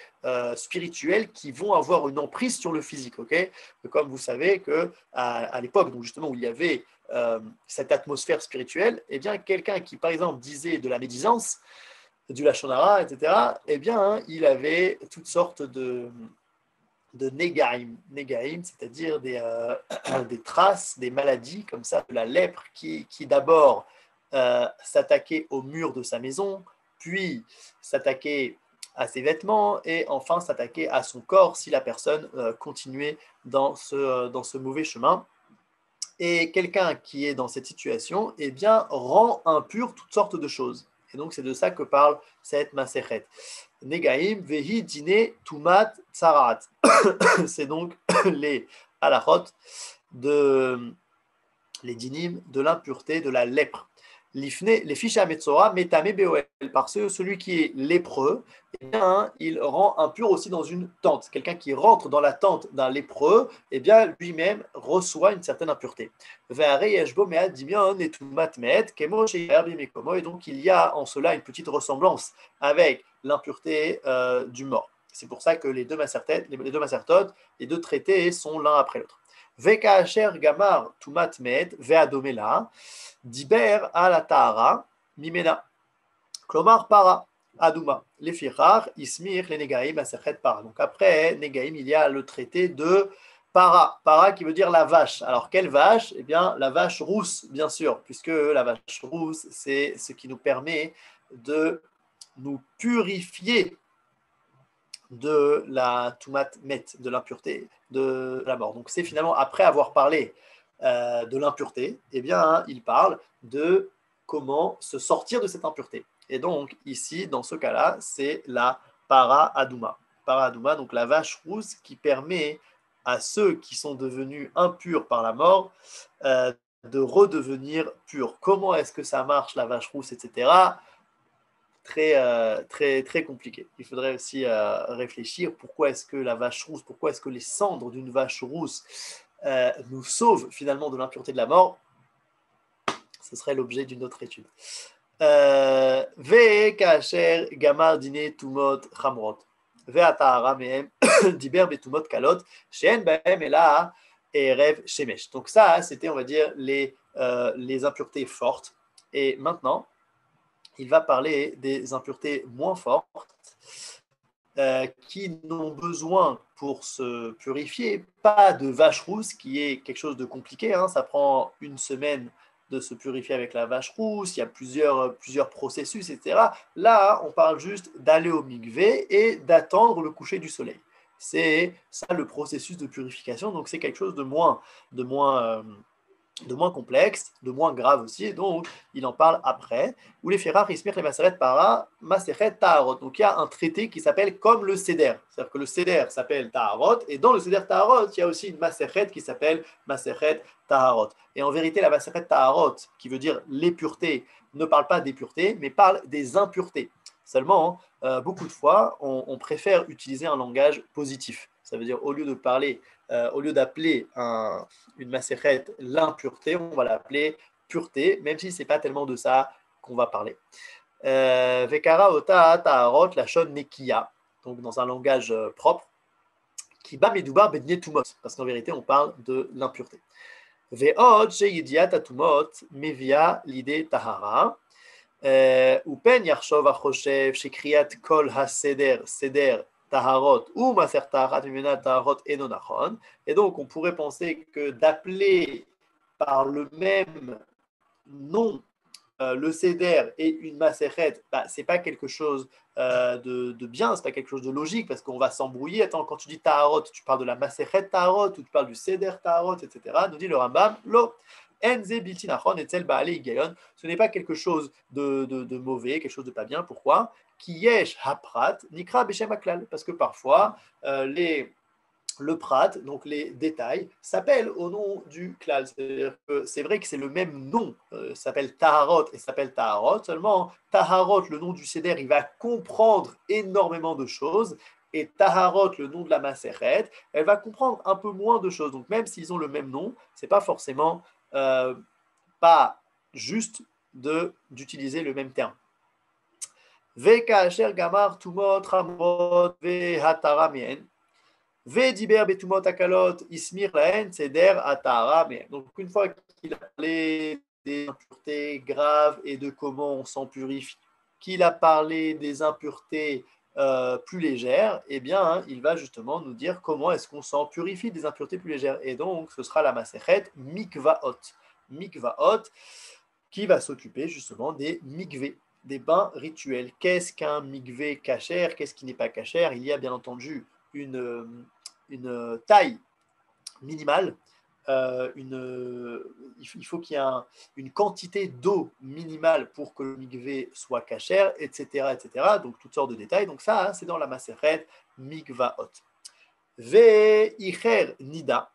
spirituelles qui vont avoir une emprise sur le physique. Okay, comme vous savez qu'à l'époque, donc justement où il y avait cette atmosphère spirituelle, eh bien, quelqu'un qui, par exemple, disait de la médisance, du lachon hara, etc., eh bien, hein, il avait toutes sortes de négaïm, c'est-à-dire des traces, des maladies comme ça, de la lèpre qui d'abord s'attaquait au mur de sa maison, puis s'attaquait à ses vêtements et enfin s'attaquait à son corps si la personne continuait dans ce mauvais chemin. Et quelqu'un qui est dans cette situation, eh bien, rend impur toutes sortes de choses. Et donc, c'est de ça que parle cette Masechet. Negaim vehi dine tumat tsarat. C'est donc les halachot, les dinim de l'impureté, de la lèpre. L'ifne, les fiches à Metzora, metame beoel, parce que celui qui est lépreux, eh bien, il rend impur aussi dans une tente. Quelqu'un qui rentre dans la tente d'un lépreux, eh bien, lui-même reçoit une certaine impureté. Et donc, il y a en cela une petite ressemblance avec l'impureté du mort. C'est pour ça que les deux masertot, les deux traités sont l'un après l'autre. Vekaasher gamar tumat met veadomela diber ala tahara mimena klomar para aduma lefichar ismir le negaim masechet para. Donc après negaim, il y a le traité de para qui veut dire la vache. Alors quelle vache? Eh bien la vache rousse, bien sûr, puisque la vache rousse c'est ce qui nous permet de nous purifier de la tumat met, de l'impureté, de la mort. Donc c'est finalement après avoir parlé de l'impureté, eh bien hein, il parle de comment se sortir de cette impureté. Et donc ici, dans ce cas-là, c'est la para aduma. Para aduma, donc la vache rousse qui permet à ceux qui sont devenus impurs par la mort de redevenir purs. Comment est-ce que ça marche la vache rousse, etc. Très compliqué. Il faudrait aussi réfléchir pourquoi est-ce que la vache rousse, pourquoi est-ce que les cendres d'une vache rousse nous sauvent finalement de l'impureté de la mort. Ce serait l'objet d'une autre étude. Ve kacher gamar dine tumot chamrot ve'atahara mehem diber betumot kalot she'en bahem ela erev shemesh. Donc ça, c'était, on va dire, les impuretés fortes. Et maintenant, il va parler des impuretés moins fortes qui n'ont besoin pour se purifier, pas de vache rousse, qui est quelque chose de compliqué. Hein, ça prend une semaine de se purifier avec la vache rousse, il y a plusieurs processus, etc. Là, on parle juste d'aller au mikvé et d'attendre le coucher du soleil. C'est ça le processus de purification, donc c'est quelque chose de moins de moins complexe, de moins grave aussi, et donc il en parle après. Ou les Firar, Ismir, les Maseret Para, Maseret Taharot. Donc il y a un traité qui s'appelle comme le Seder. C'est-à-dire que le Seder s'appelle Taharot, et dans le Seder Taharot, il y a aussi une Maseret qui s'appelle Maseret Taharot. Et en vérité, la Maseret Taharot, qui veut dire les puretés, ne parle pas des puretés, mais parle des impuretés. Seulement, beaucoup de fois, on préfère utiliser un langage positif. Ça veut dire, au lieu de parler, au lieu d'appeler une macérette l'impureté, on va l'appeler pureté, même si ce n'est pas tellement de ça qu'on va parler. Vekara ota taharot lachon nekiya, donc dans un langage propre, qui bat medoubar bednie tumot, parce qu'en vérité, on parle de l'impureté. Ve'od sheyidiat atumot mevia l'idée tahara. Upen yarshov achoshev shekriat kol haseder seder taharot ou maser taharat mimena taharot enonachon. Et donc on pourrait penser que d'appeler par le même nom le seder et une maseret, c'est pas quelque chose de bien, c'est pas quelque chose de logique parce qu'on va s'embrouiller. Attends, quand tu dis taharot, tu parles de la maseret taharot ou tu parles du seder taharot, etc. Nous dit le Rambam, lo. Ce n'est pas quelque chose de mauvais, quelque chose de pas bien. Pourquoi? Parce que parfois, le prat, donc les détails, s'appellent au nom du klal. C'est vrai que c'est le même nom, s'appelle Taharot et s'appelle Taharot, seulement Taharot, le nom du Seder, il va comprendre énormément de choses, et Taharot, le nom de la Maseret, elle va comprendre un peu moins de choses. Donc même s'ils ont le même nom, c'est pas forcément pas juste d'utiliser le même terme. Vekaasher gamar tumot ramot vehatara mien vediber betumot akalot ismir laen seder atara mien. Donc une fois qu'il a parlé des impuretés graves et de comment on s'en purifie, qu'il a parlé des impuretés plus légères, eh bien, il va justement nous dire comment est-ce qu'on s'en purifie des impuretés plus légères. Et donc, ce sera la Masechet Mikvaot. Mikvaot, qui va s'occuper justement des mikvés, des bains rituels. Qu'est-ce qu'un mikvé kasher? Qu'est-ce qui n'est pas kasher? Il y a bien entendu une taille minimale. Il faut qu'il y ait une quantité d'eau minimale pour que le mikvé soit kasher, etc., etc. Donc, toutes sortes de détails. Donc, ça, c'est dans la Masechet Mikvaot. Ve'icher nida,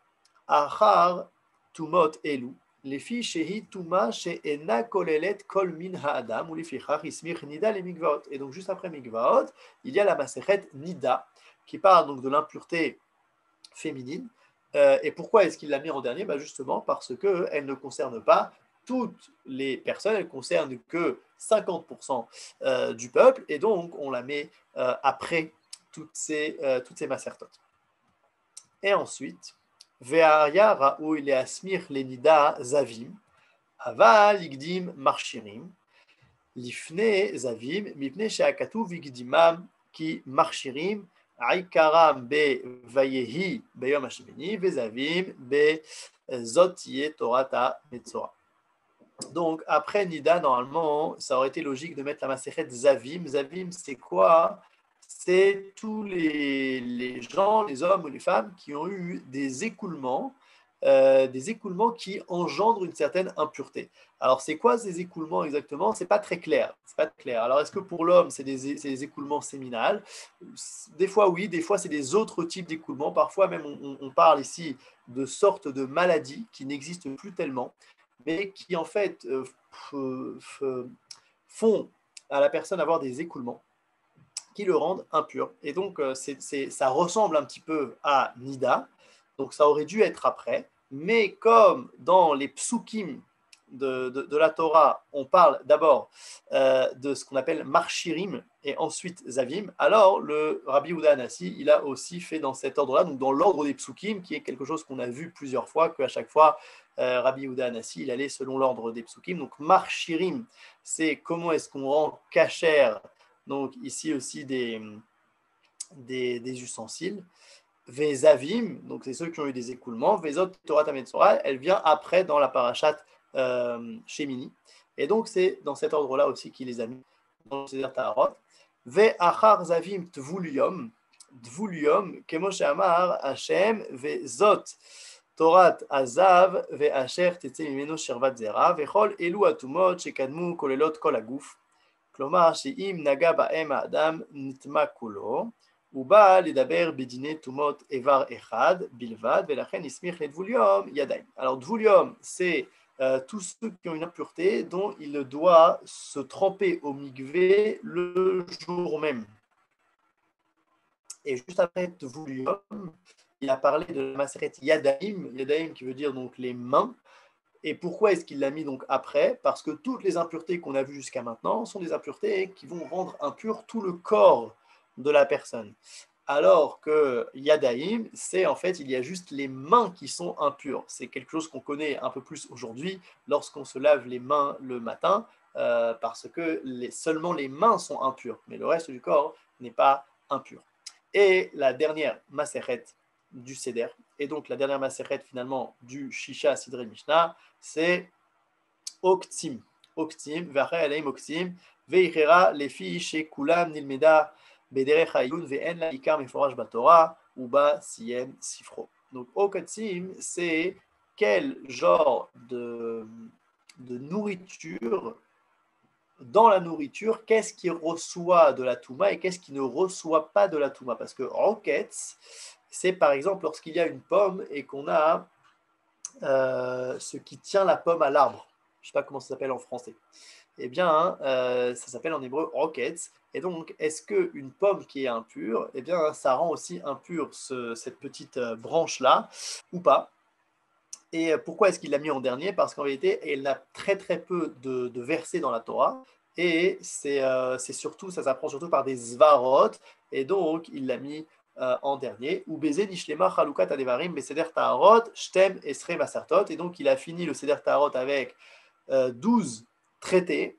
achar tumot elu, les filles shehi tuma she'ena kolelet kol min ha'adam, ou les fichach ismir nida les mikvaot. Et donc, juste après mikvaot, il y a la Masechet nida, qui parle donc de l'impureté féminine. Et pourquoi est-ce qu'il l'a mis en dernier? Justement parce qu'elle ne concerne pas toutes les personnes, elle ne concerne que 50% du peuple, et donc on la met après toutes ces masertotes. Et ensuite, Ve'aya ra'ou le asmir lenida zavim, aval igdim marshirim, lifne zavim, mipne she'akatu vigdimam ki marshirim, Aikaram be vayehi beyom hashemini vezavim be zotie torata metzora. Donc après Nida, normalement, ça aurait été logique de mettre la Masechet Zavim. Zavim, c'est quoi? C'est tous les gens, les hommes ou les femmes qui ont eu des écoulements qui engendrent une certaine impureté. Alors, c'est quoi ces écoulements exactement? C'est pas très clair. C'est pas très clair. Alors, est-ce que pour l'homme, c'est des écoulements séminales? Des fois, oui. Des fois, c'est des autres types d'écoulements. Parfois, même, on parle ici de sortes de maladies qui n'existent plus tellement, mais qui, en fait, font à la personne avoir des écoulements qui le rendent impur. Et donc, ça ressemble un petit peu à Nida. Donc, ça aurait dû être après. Mais comme dans les psukim de la Torah, on parle d'abord de ce qu'on appelle Marshirim et ensuite Zavim, alors le Rabbi Yehuda Hanassi, il a aussi fait dans cet ordre-là, donc dans l'ordre des psukim, qui est quelque chose qu'on a vu plusieurs fois, qu'à chaque fois, Rabbi Yehuda Hanassi, il allait selon l'ordre des psukim. Donc Marshirim, c'est comment est-ce qu'on rend kasher, donc ici aussi des ustensiles. Vezavim, donc c'est ceux qui ont eu des écoulements. Vezot Torah Metzora, elle vient après dans la parashat Shemini. Et donc c'est dans cet ordre-là aussi qu'il les a mis dans le Seder Taharot. Ve'achar Zavim Tvulium, kemo she'amar Hashem, vezot Torat Azav ve'asher tetze mimeno shervat zera ve'chol elu atumot shekadmu kolelot kol aguf. כלומר, שאם נגע בהם האדם נטמא כולו, הוא בא לדבר בדיני טומאות איבר אחד בלבד, ולכן הסמיך לדבוליום ידיים. Alors, dvulium, c'est tous ceux qui ont une impureté dont il doit se tremper au mikvé le jour même. Et juste après dvulium, il a parlé de la maseret yadaim, yadaim qui veut dire donc les mains. Et pourquoi est-ce qu'il l'a mis donc après? Parce que toutes les impuretés qu'on a vues jusqu'à maintenant sont des impuretés qui vont rendre impur tout le corps de la personne. Alors que Yadaim, c'est en fait, il y a juste les mains qui sont impures. C'est quelque chose qu'on connaît un peu plus aujourd'hui lorsqu'on se lave les mains le matin, parce que seulement les mains sont impures, mais le reste du corps n'est pas impur. Et la dernière Maseret du Seder, et donc la dernière Maseret finalement du Shisha Sidrei Mishnah, c'est Oktim. Oktim, Vachai Aleim Oktim, Veichera Lefi Shekulam Nilmeda Bederech Hayun Ve'en La Ikar Meforash Batora Uba Siem Sifro. Donc Oktim, c'est quel genre de nourriture, dans la nourriture, qu'est-ce qui reçoit de la Touma et qu'est-ce qui ne reçoit pas de la Touma. Parce que Roketz, c'est par exemple lorsqu'il y a une pomme et qu'on a ce qui tient la pomme à l'arbre. Je ne sais pas comment ça s'appelle en français. Eh bien, ça s'appelle en hébreu Roketz. Et donc, est-ce qu'une pomme qui est impure, eh bien, ça rend aussi impure cette petite branche-là ou pas? Et pourquoi est-ce qu'il l'a mis en dernier? Parce qu'en vérité, elle a très très peu de versets dans la Torah. Et c'est surtout, ça s'apprend surtout par des zvarot. Et donc, il l'a mis en dernier. Ou baiser nishlema chalukat adevarim beseder taharot shtem esre masartot. Et donc, il a fini le seder taharot avec 12 traités.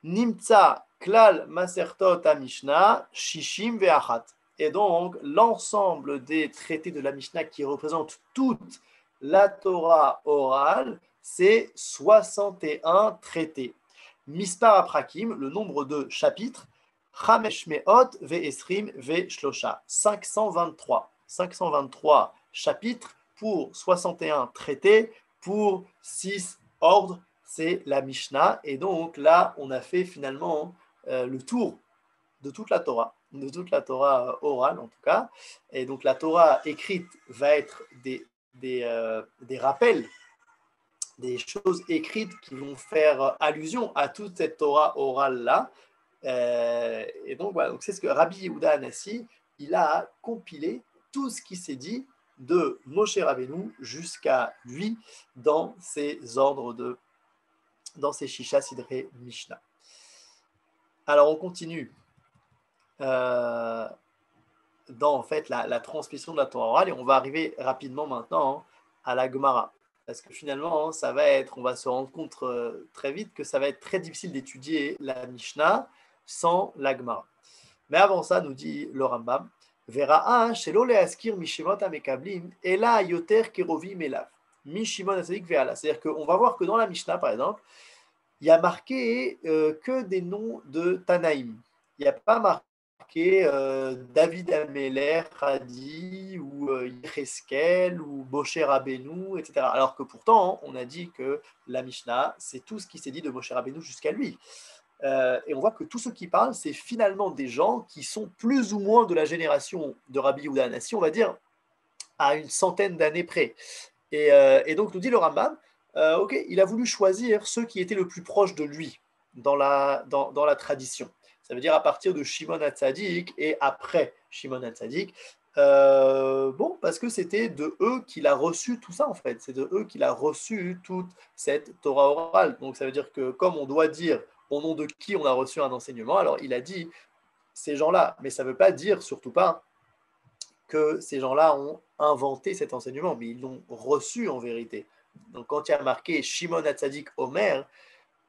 Nimtza klal masertot a Mishnah shishim ve'achat. Et donc, l'ensemble des traités de la Mishnah qui représentent toute la Torah orale, c'est 61 traités. Mispar aprakim, le nombre de chapitres, chamesh me'ot ve'esrim ve'shlosha, 523. 523 chapitres pour 61 traités, pour 6 ordres, c'est la Mishnah. Et donc là, on a fait finalement le tour de toute la Torah orale en tout cas. Et donc la Torah écrite va être des rappels, des choses écrites qui vont faire allusion à toute cette Torah orale-là. Et donc, voilà, donc c'est ce que Rabbi Yehuda Hanassi, il a compilé tout ce qui s'est dit de Moshe Rabbeinu jusqu'à lui dans ses ordres, dans ses Shisha Sidrei Mishnah. Alors, on continue dans en fait la transmission de la Torah orale et on va arriver rapidement maintenant à la Gemara. Parce que finalement, on va se rendre compte très vite que ça va être très difficile d'étudier la Mishnah sans la Gemara. Mais avant ça, nous dit le Rambam, Vera'a shelo leaskir mishimot amekablim ela yoter kerovim elav mishimon atzadik ve'ala. C'est-à-dire qu'on va voir que dans la Mishnah, par exemple, il y a marqué que des noms de Tanaïm. Il n'y a pas marqué David Améler, Hadi ou Yecheskel ou Moshe Rabbeinu, etc. Alors que pourtant, on a dit que la Mishnah, c'est tout ce qui s'est dit de Moshe Rabbeinu jusqu'à lui. Et on voit que tous ceux qui parlent, c'est finalement des gens qui sont plus ou moins de la génération de Rabbi Yehuda Hanassi, on va dire, à une centaine d'années près. Et donc, nous dit le Rambam, ok, il a voulu choisir ceux qui étaient le plus proches de lui dans la tradition. Ça veut dire à partir de Shimon HaTzadik et après Shimon HaTzadik. Parce que c'était de eux qu'il a reçu tout ça en fait. C'est de eux qu'il a reçu toute cette Torah orale. Donc ça veut dire que comme on doit dire au nom de qui on a reçu un enseignement, alors il a dit ces gens-là. Mais ça ne veut pas dire, surtout pas, que ces gens-là ont inventé cet enseignement, mais ils l'ont reçu en vérité. Donc quand il y a marqué Shimon HaTzadik Omer,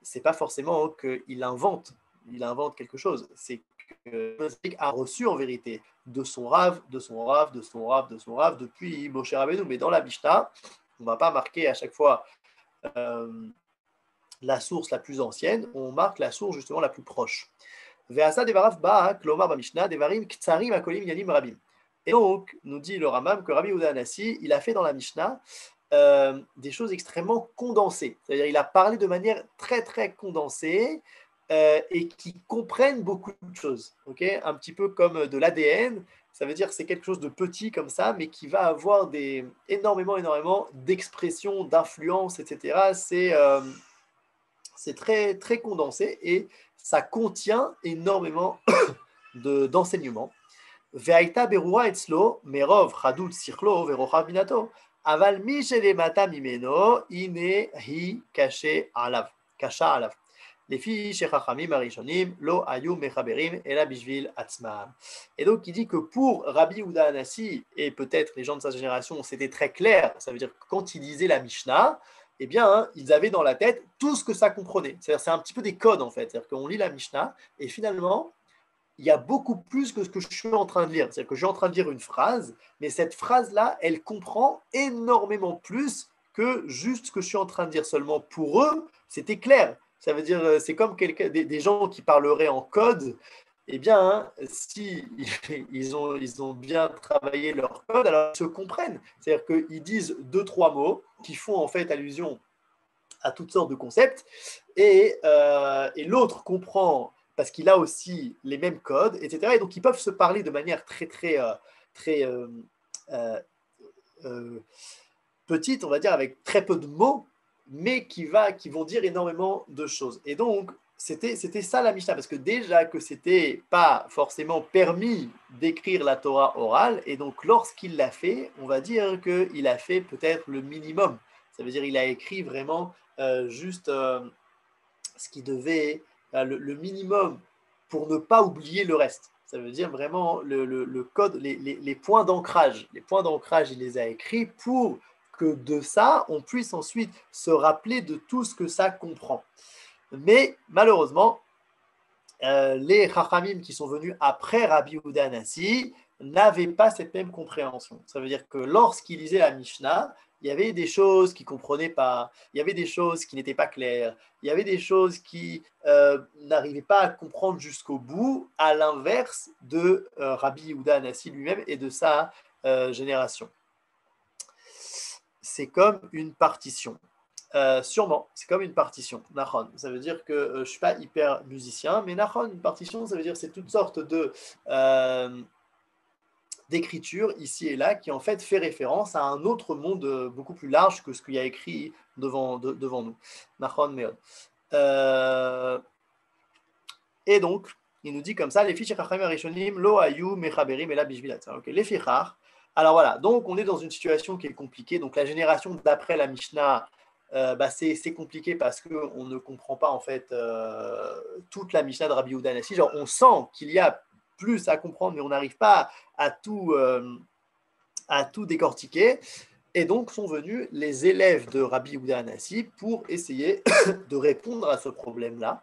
c'est pas forcément qu'il invente quelque chose, c'est que HaTzadik a reçu en vérité de son Rav, depuis Moshe Rabbeinu. Mais dans la Mishnah, on ne va pas marquer à chaque fois la source la plus ancienne, on marque la source justement la plus proche. Ve'asa devarav ba'a klomar b'Mishnah devarim ktsarim akolim yanim rabim. Et donc, nous dit le Rambam que Rabbi Yehuda Hanassi, il a fait dans la Mishnah des choses extrêmement condensées. C'est-à-dire il a parlé de manière très très condensée et qui comprennent beaucoup de choses. Okay, un petit peu comme de l'ADN, ça veut dire que c'est quelque chose de petit comme ça, mais qui va avoir énormément d'expressions, d'influences, etc. C'est très, très condensé et ça contient énormément d'enseignements. Ve'aita berura etzlo merov chadut sichlo verochav minato aval mi shelemata mimeno ine hi kasha alav lefi shechachamim arishonim lo ayu mechaberim ela bishvil atzmam. Et donc il dit que pour Rabbi Yehuda Hanassi et peut-être les gens de sa génération, c'était très clair. Ça veut dire que quand ils lisaient la Mishnah, eh bien, hein, ils avaient dans la tête tout ce que ça comprenait. C'est-à-dire, c'est un petit peu des codes, en fait. C'est-à-dire qu'on lit la Mishnah, et finalement, il y a beaucoup plus que ce que je suis en train de lire. C'est-à-dire que je suis en train de lire une phrase, mais cette phrase-là, elle comprend énormément plus que juste ce que je suis en train de dire. Seulement, pour eux, c'était clair. Ça veut dire, c'est comme des gens qui parleraient en code. Eh bien, hein, si ils ont bien travaillé leur code, alors ils se comprennent. C'est-à-dire qu'ils disent deux, trois mots qui font en fait allusion à toutes sortes de concepts, et l'autre comprend parce qu'il a aussi les mêmes codes, etc. Et donc ils peuvent se parler de manière très, très, très euh, euh, petite, on va dire, avec très peu de mots, mais qui vont dire énormément de choses. Et donc, c'était ça la Mishnah, parce que déjà que c'était pas forcément permis d'écrire la Torah orale, et donc lorsqu'il l'a fait, on va dire qu'il a fait peut-être le minimum. Ça veut dire qu'il a écrit vraiment juste ce qui devait, le minimum pour ne pas oublier le reste. Ça veut dire vraiment le code, les points d'ancrage. Les points d'ancrage, il les a écrits pour que de ça, on puisse ensuite se rappeler de tout ce que ça comprend. Mais malheureusement, les Chachamim qui sont venus après Rabbi Yehuda Hanassi n'avaient pas cette même compréhension. Ça veut dire que lorsqu'ils lisaient la Mishnah, il y avait des choses qu'ils ne comprenaient pas, il y avait des choses qui n'étaient pas claires, il y avait des choses qui n'arrivaient pas à comprendre jusqu'au bout, à l'inverse de Rabbi Yehuda Hanassi lui-même et de sa génération. C'est comme une partition. Sûrement, c'est comme une partition. Nachon, ça veut dire que je ne suis pas hyper musicien, mais Nachon, une partition, ça veut dire que c'est toutes sortes d'écriture ici et là qui en fait fait référence à un autre monde beaucoup plus large que ce qu'il y a écrit devant nous. Nachon Meod. Et donc, il nous dit comme ça, les fiches Chachamim Arishonim, Lo Ayu Mechaberim et la Bishvilat. Les fichar. Alors voilà, donc on est dans une situation qui est compliquée. Donc la génération d'après la Mishnah, c'est compliqué parce qu'on ne comprend pas en fait toute la Mishnah de Rabbi Yehuda Hanassi. Genre on sent qu'il y a plus à comprendre, mais on n'arrive pas à tout décortiquer. Et donc sont venus les élèves de Rabbi Yehuda Hanassi pour essayer de répondre à ce problème-là.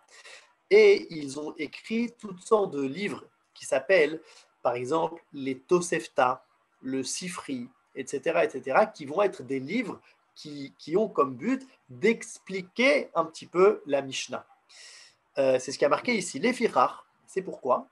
Et ils ont écrit toutes sortes de livres qui s'appellent, par exemple, les Tosefta, le Sifri, etc., qui vont être des livres qui ont comme but d'expliquer un petit peu la Mishnah. C'est ce qui a marqué ici. Les Fichar, c'est pourquoi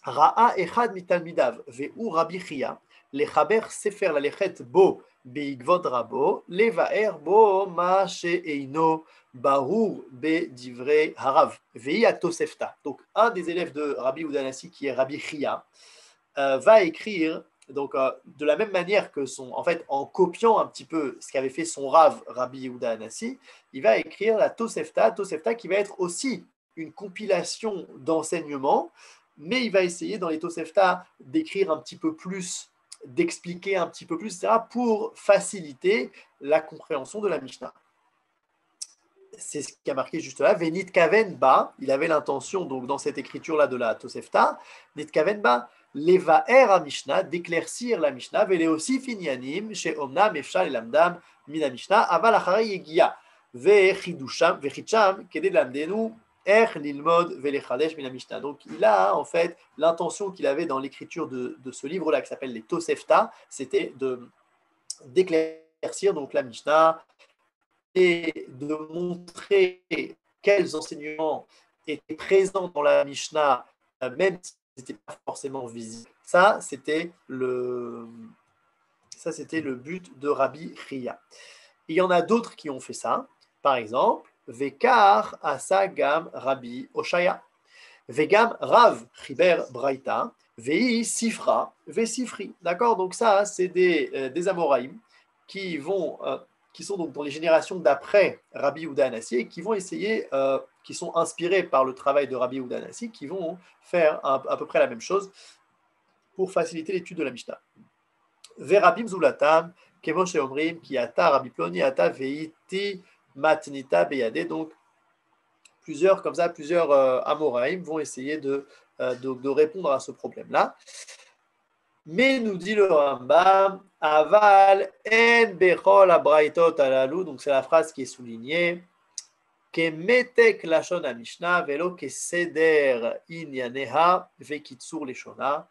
Ra'a echad mitalmidav ve'u Rabbi Chia lechaber sefer lalechet bo beigvod rabo levaer bo ma she'eino Barur be divrei harav vei Tosefta. Donc un des élèves de Rabbi Yehuda Hanassi qui est Rabbi Chia va écrire donc de la même manière que en fait en copiant un petit peu ce qu'avait fait son Rav Rabbi Yehuda Hanassi, il va écrire la Tosefta qui va être aussi une compilation d'enseignements, mais il va essayer dans les Tosefta d'écrire un petit peu plus, d'expliquer un petit peu plus, etc., pour faciliter la compréhension de la Mishnah. C'est ce qui a marqué juste là. Venit kaven ba, il avait l'intention, donc dans cette écriture-là de la Tosefta, Nit kaven ba, levaer a Mishnah, d'éclaircir la Mishnah, vele aussi finyanim, chez omnam, efshal et lamdam, mina Mishnah, aval acharei yegia, vechidusham, vechicham, kede lamdenu, er lilmod, velechadesh, mina Mishnah. Donc il a en fait l'intention qu'il avait dans l'écriture de ce livre-là qui s'appelle les Tosefta, c'était d'éclaircir donc la Mishnah, et de montrer quels enseignements étaient présents dans la Mishnah, même s'ils n'étaient pas forcément visibles. Ça, c'était Ça, c'était le but de Rabbi Chia. Il y en a d'autres qui ont fait ça. Par exemple, Vekar Asagam Rabbi Oshaya. Vegam Rav Chiber Braïta. Vei Sifra Vesifri. D'accord? Donc ça, c'est des Amoraïm qui sont donc dans les générations d'après Rabbi Yehuda Hanassi et qui vont essayer, qui sont inspirés par le travail de Rabbi Yehuda Hanassi, qui vont faire à peu près la même chose pour faciliter l'étude de la Mishnah. Verabim Zulatam, Kemoshe Omrim, qui ata Rabbi Ploni, ata veiti matnita beyade. Donc, plusieurs Amoraïm vont essayer de répondre à ce problème-là. Mais nous dit le Rambam, aval en bechol abraitot alalu, donc c'est la phrase qui est soulignée, kemetek lashon mishnah velo keseder inyaneha vekitsur leshona.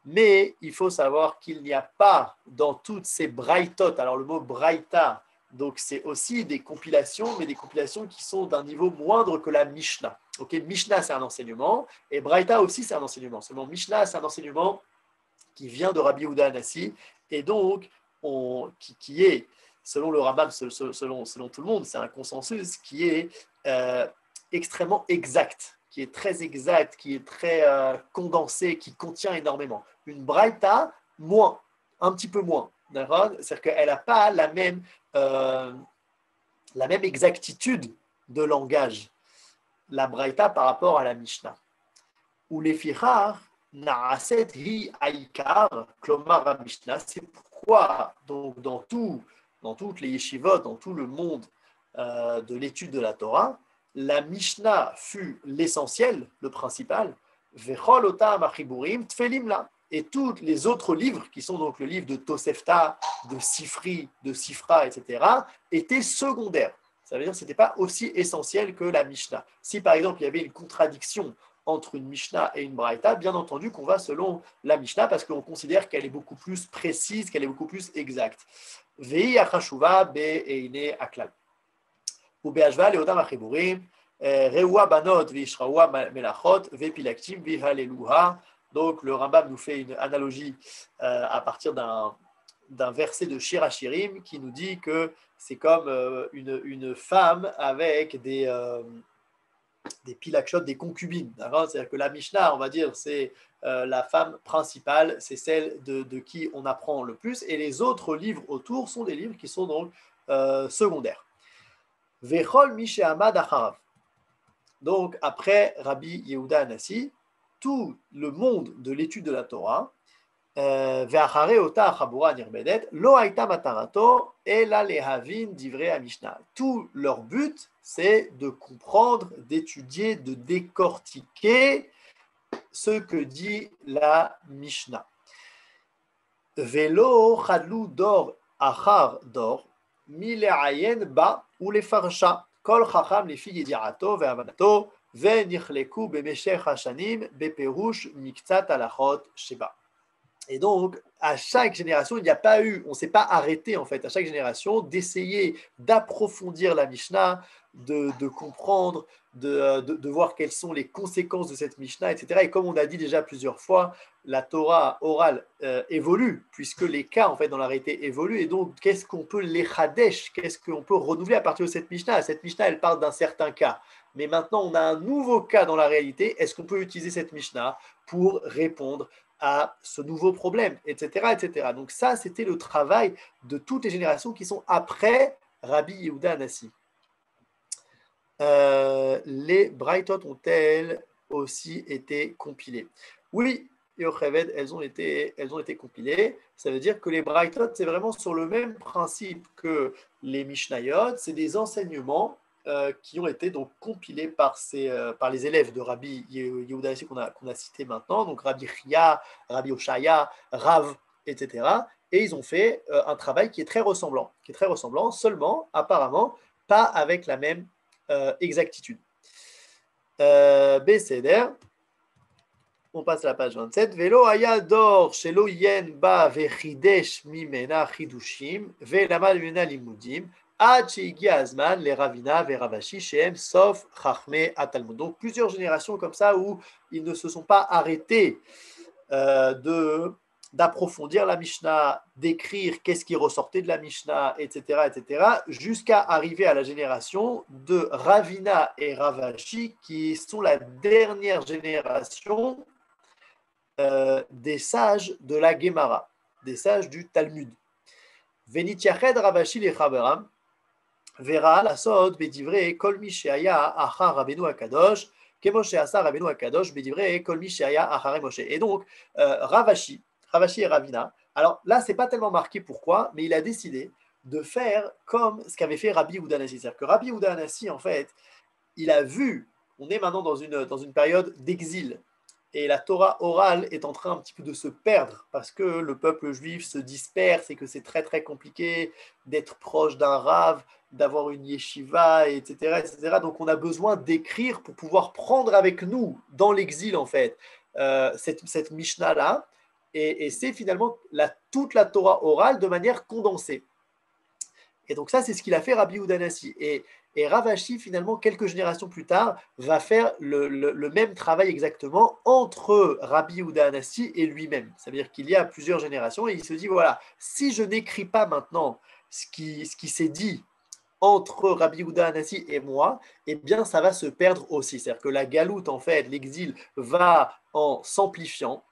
Mais il faut savoir qu'il n'y a pas dans toutes ces braïtot, alors le mot braïta, donc c'est aussi des compilations, mais des compilations qui sont d'un niveau moindre que la Mishnah. Okay, Mishnah c'est un enseignement, et braïta aussi c'est un enseignement. Seulement Mishnah c'est un enseignement qui vient de Rabbi Yehuda Hanassi, et donc qui est, selon le Rambam, selon tout le monde, c'est un consensus qui est extrêmement exact, qui est très exact, qui est très condensé, qui contient énormément. Une braïta, moins, un petit peu moins. C'est-à-dire qu'elle n'a pas la même exactitude de langage, la braïta par rapport à la Mishnah. Ou les fichar, na'aset hi aikar, klomar Mishnah. C'est pourquoi, donc, dans toutes les yeshivot, dans tout le monde de l'étude de la Torah, la Mishnah fut l'essentiel, le principal, vechol otam achiburim tfelim la. Et tous les autres livres, qui sont donc le livre de Tosefta, de Sifri, de Sifra, etc., étaient secondaires. Ça veut dire que ce n'était pas aussi essentiel que la Mishnah. Si par exemple il y avait une contradiction entre une Mishnah et une Braïta, bien entendu qu'on va selon la Mishnah parce qu'on considère qu'elle est beaucoup plus précise, qu'elle est beaucoup plus exacte. Vei achashuva be'eine aklal. Ou be'ashva leotam achiburim, reua banot ve'ishraua melachot ve'pilaktim ve'haleluha. Donc, le Rambam nous fait une analogie à partir d'un verset de Shir HaShirim qui nous dit que c'est comme une femme avec des pilakshot, des concubines. C'est-à-dire que la Mishnah, on va dire, c'est la femme principale, c'est celle de qui on apprend le plus, et les autres livres autour sont des livres qui sont donc secondaires. Vechol Mishéhamad Acharav. Donc, après Rabbi Yehuda Hanassi, tout le monde de l'étude de la Torah, tout leur but, c'est de comprendre, d'étudier, de décortiquer ce que dit la Mishnah. Velo chadlu dor achar dor, mileayen ba ou les farsha, kol chacham les filles yediato ve'avanato. Et donc, à chaque génération, il n'y a pas eu, on ne s'est pas arrêté en fait, à chaque génération, d'essayer d'approfondir la Mishnah, de comprendre, de voir quelles sont les conséquences de cette Mishnah, etc. Et comme on a dit déjà plusieurs fois, la Torah orale évolue, puisque les cas en fait dans la réalité évoluent. Et donc, qu'est-ce qu'on peut les chadesh, qu'est-ce qu'on peut renouveler à partir de cette Mishnah? Cette Mishnah, elle parle d'un certain cas. Mais maintenant, on a un nouveau cas dans la réalité. Est-ce qu'on peut utiliser cette Mishnah pour répondre à ce nouveau problème, etc., etc. Donc ça, c'était le travail de toutes les générations qui sont après Rabbi Yehuda Hanassi. Les Braïtot ont-elles aussi été compilées? Oui, Yocheved, elles ont été compilées. Ça veut dire que les Braïtot, c'est vraiment sur le même principe que les Mishnayot. C'est des enseignements qui ont été donc compilés par les élèves de Rabbi Yehuda Hanassi qu'on a cité maintenant, donc Rabbi Chia, Rabbi Oshaya, Rav, etc. Et ils ont fait un travail qui est très ressemblant, seulement apparemment pas avec la même exactitude. Beseder, on passe à la page 27. Velo aya dor shelo yen ba vechidesh mimena chidushim velamad mimena limudim. Les Ravina, Veravashi, Shem, sauf Chachme, Atalmud. Donc plusieurs générations comme ça où ils ne se sont pas arrêtés de d'approfondir la Mishnah, d'écrire qu'est-ce qui ressortait de la Mishnah, etc., jusqu'à arriver à la génération de Ravina et Ravashi, qui sont la dernière génération des sages de la Gemara, des sages du Talmud. Venitiached Ravashi le Chaveram, Vera la Sod, Bedivre, Kol mi she'aya achar Rabbeinu Akadosh, Kemoshe Asa Rabbeinu Akadosh, Bedivre, Kol mi she'aya achar Moshe. Et donc, Ravashi et Ravina, alors là, c'est pas tellement marqué pourquoi, mais il a décidé de faire comme ce qu'avait fait Rabbi Yehuda Hanassi. C'est-à-dire que Rabbi Yehuda Hanassi, en fait, il a vu, on est maintenant dans une période d'exil, et la Torah orale est en train un petit peu de se perdre parce que le peuple juif se disperse et que c'est très très compliqué d'être proche d'un rave, d'avoir une yeshiva, etc., etc. Donc on a besoin d'écrire pour pouvoir prendre avec nous dans l'exil en fait cette Mishnah-là, et c'est finalement toute la Torah orale de manière condensée. Et donc ça, c'est ce qu'il a fait Rabbi Yehuda Hanassi. Et Ravashi, finalement, quelques générations plus tard, va faire le même travail exactement entre Rabbi Yehuda Hanassi et lui-même. Ça veut dire qu'il y a plusieurs générations et il se dit, voilà, si je n'écris pas maintenant ce qui s'est dit entre Rabbi Yehuda Hanassi et moi, eh bien, ça va se perdre aussi. C'est-à-dire que la galoute, en fait, l'exil, va en s'amplifiant.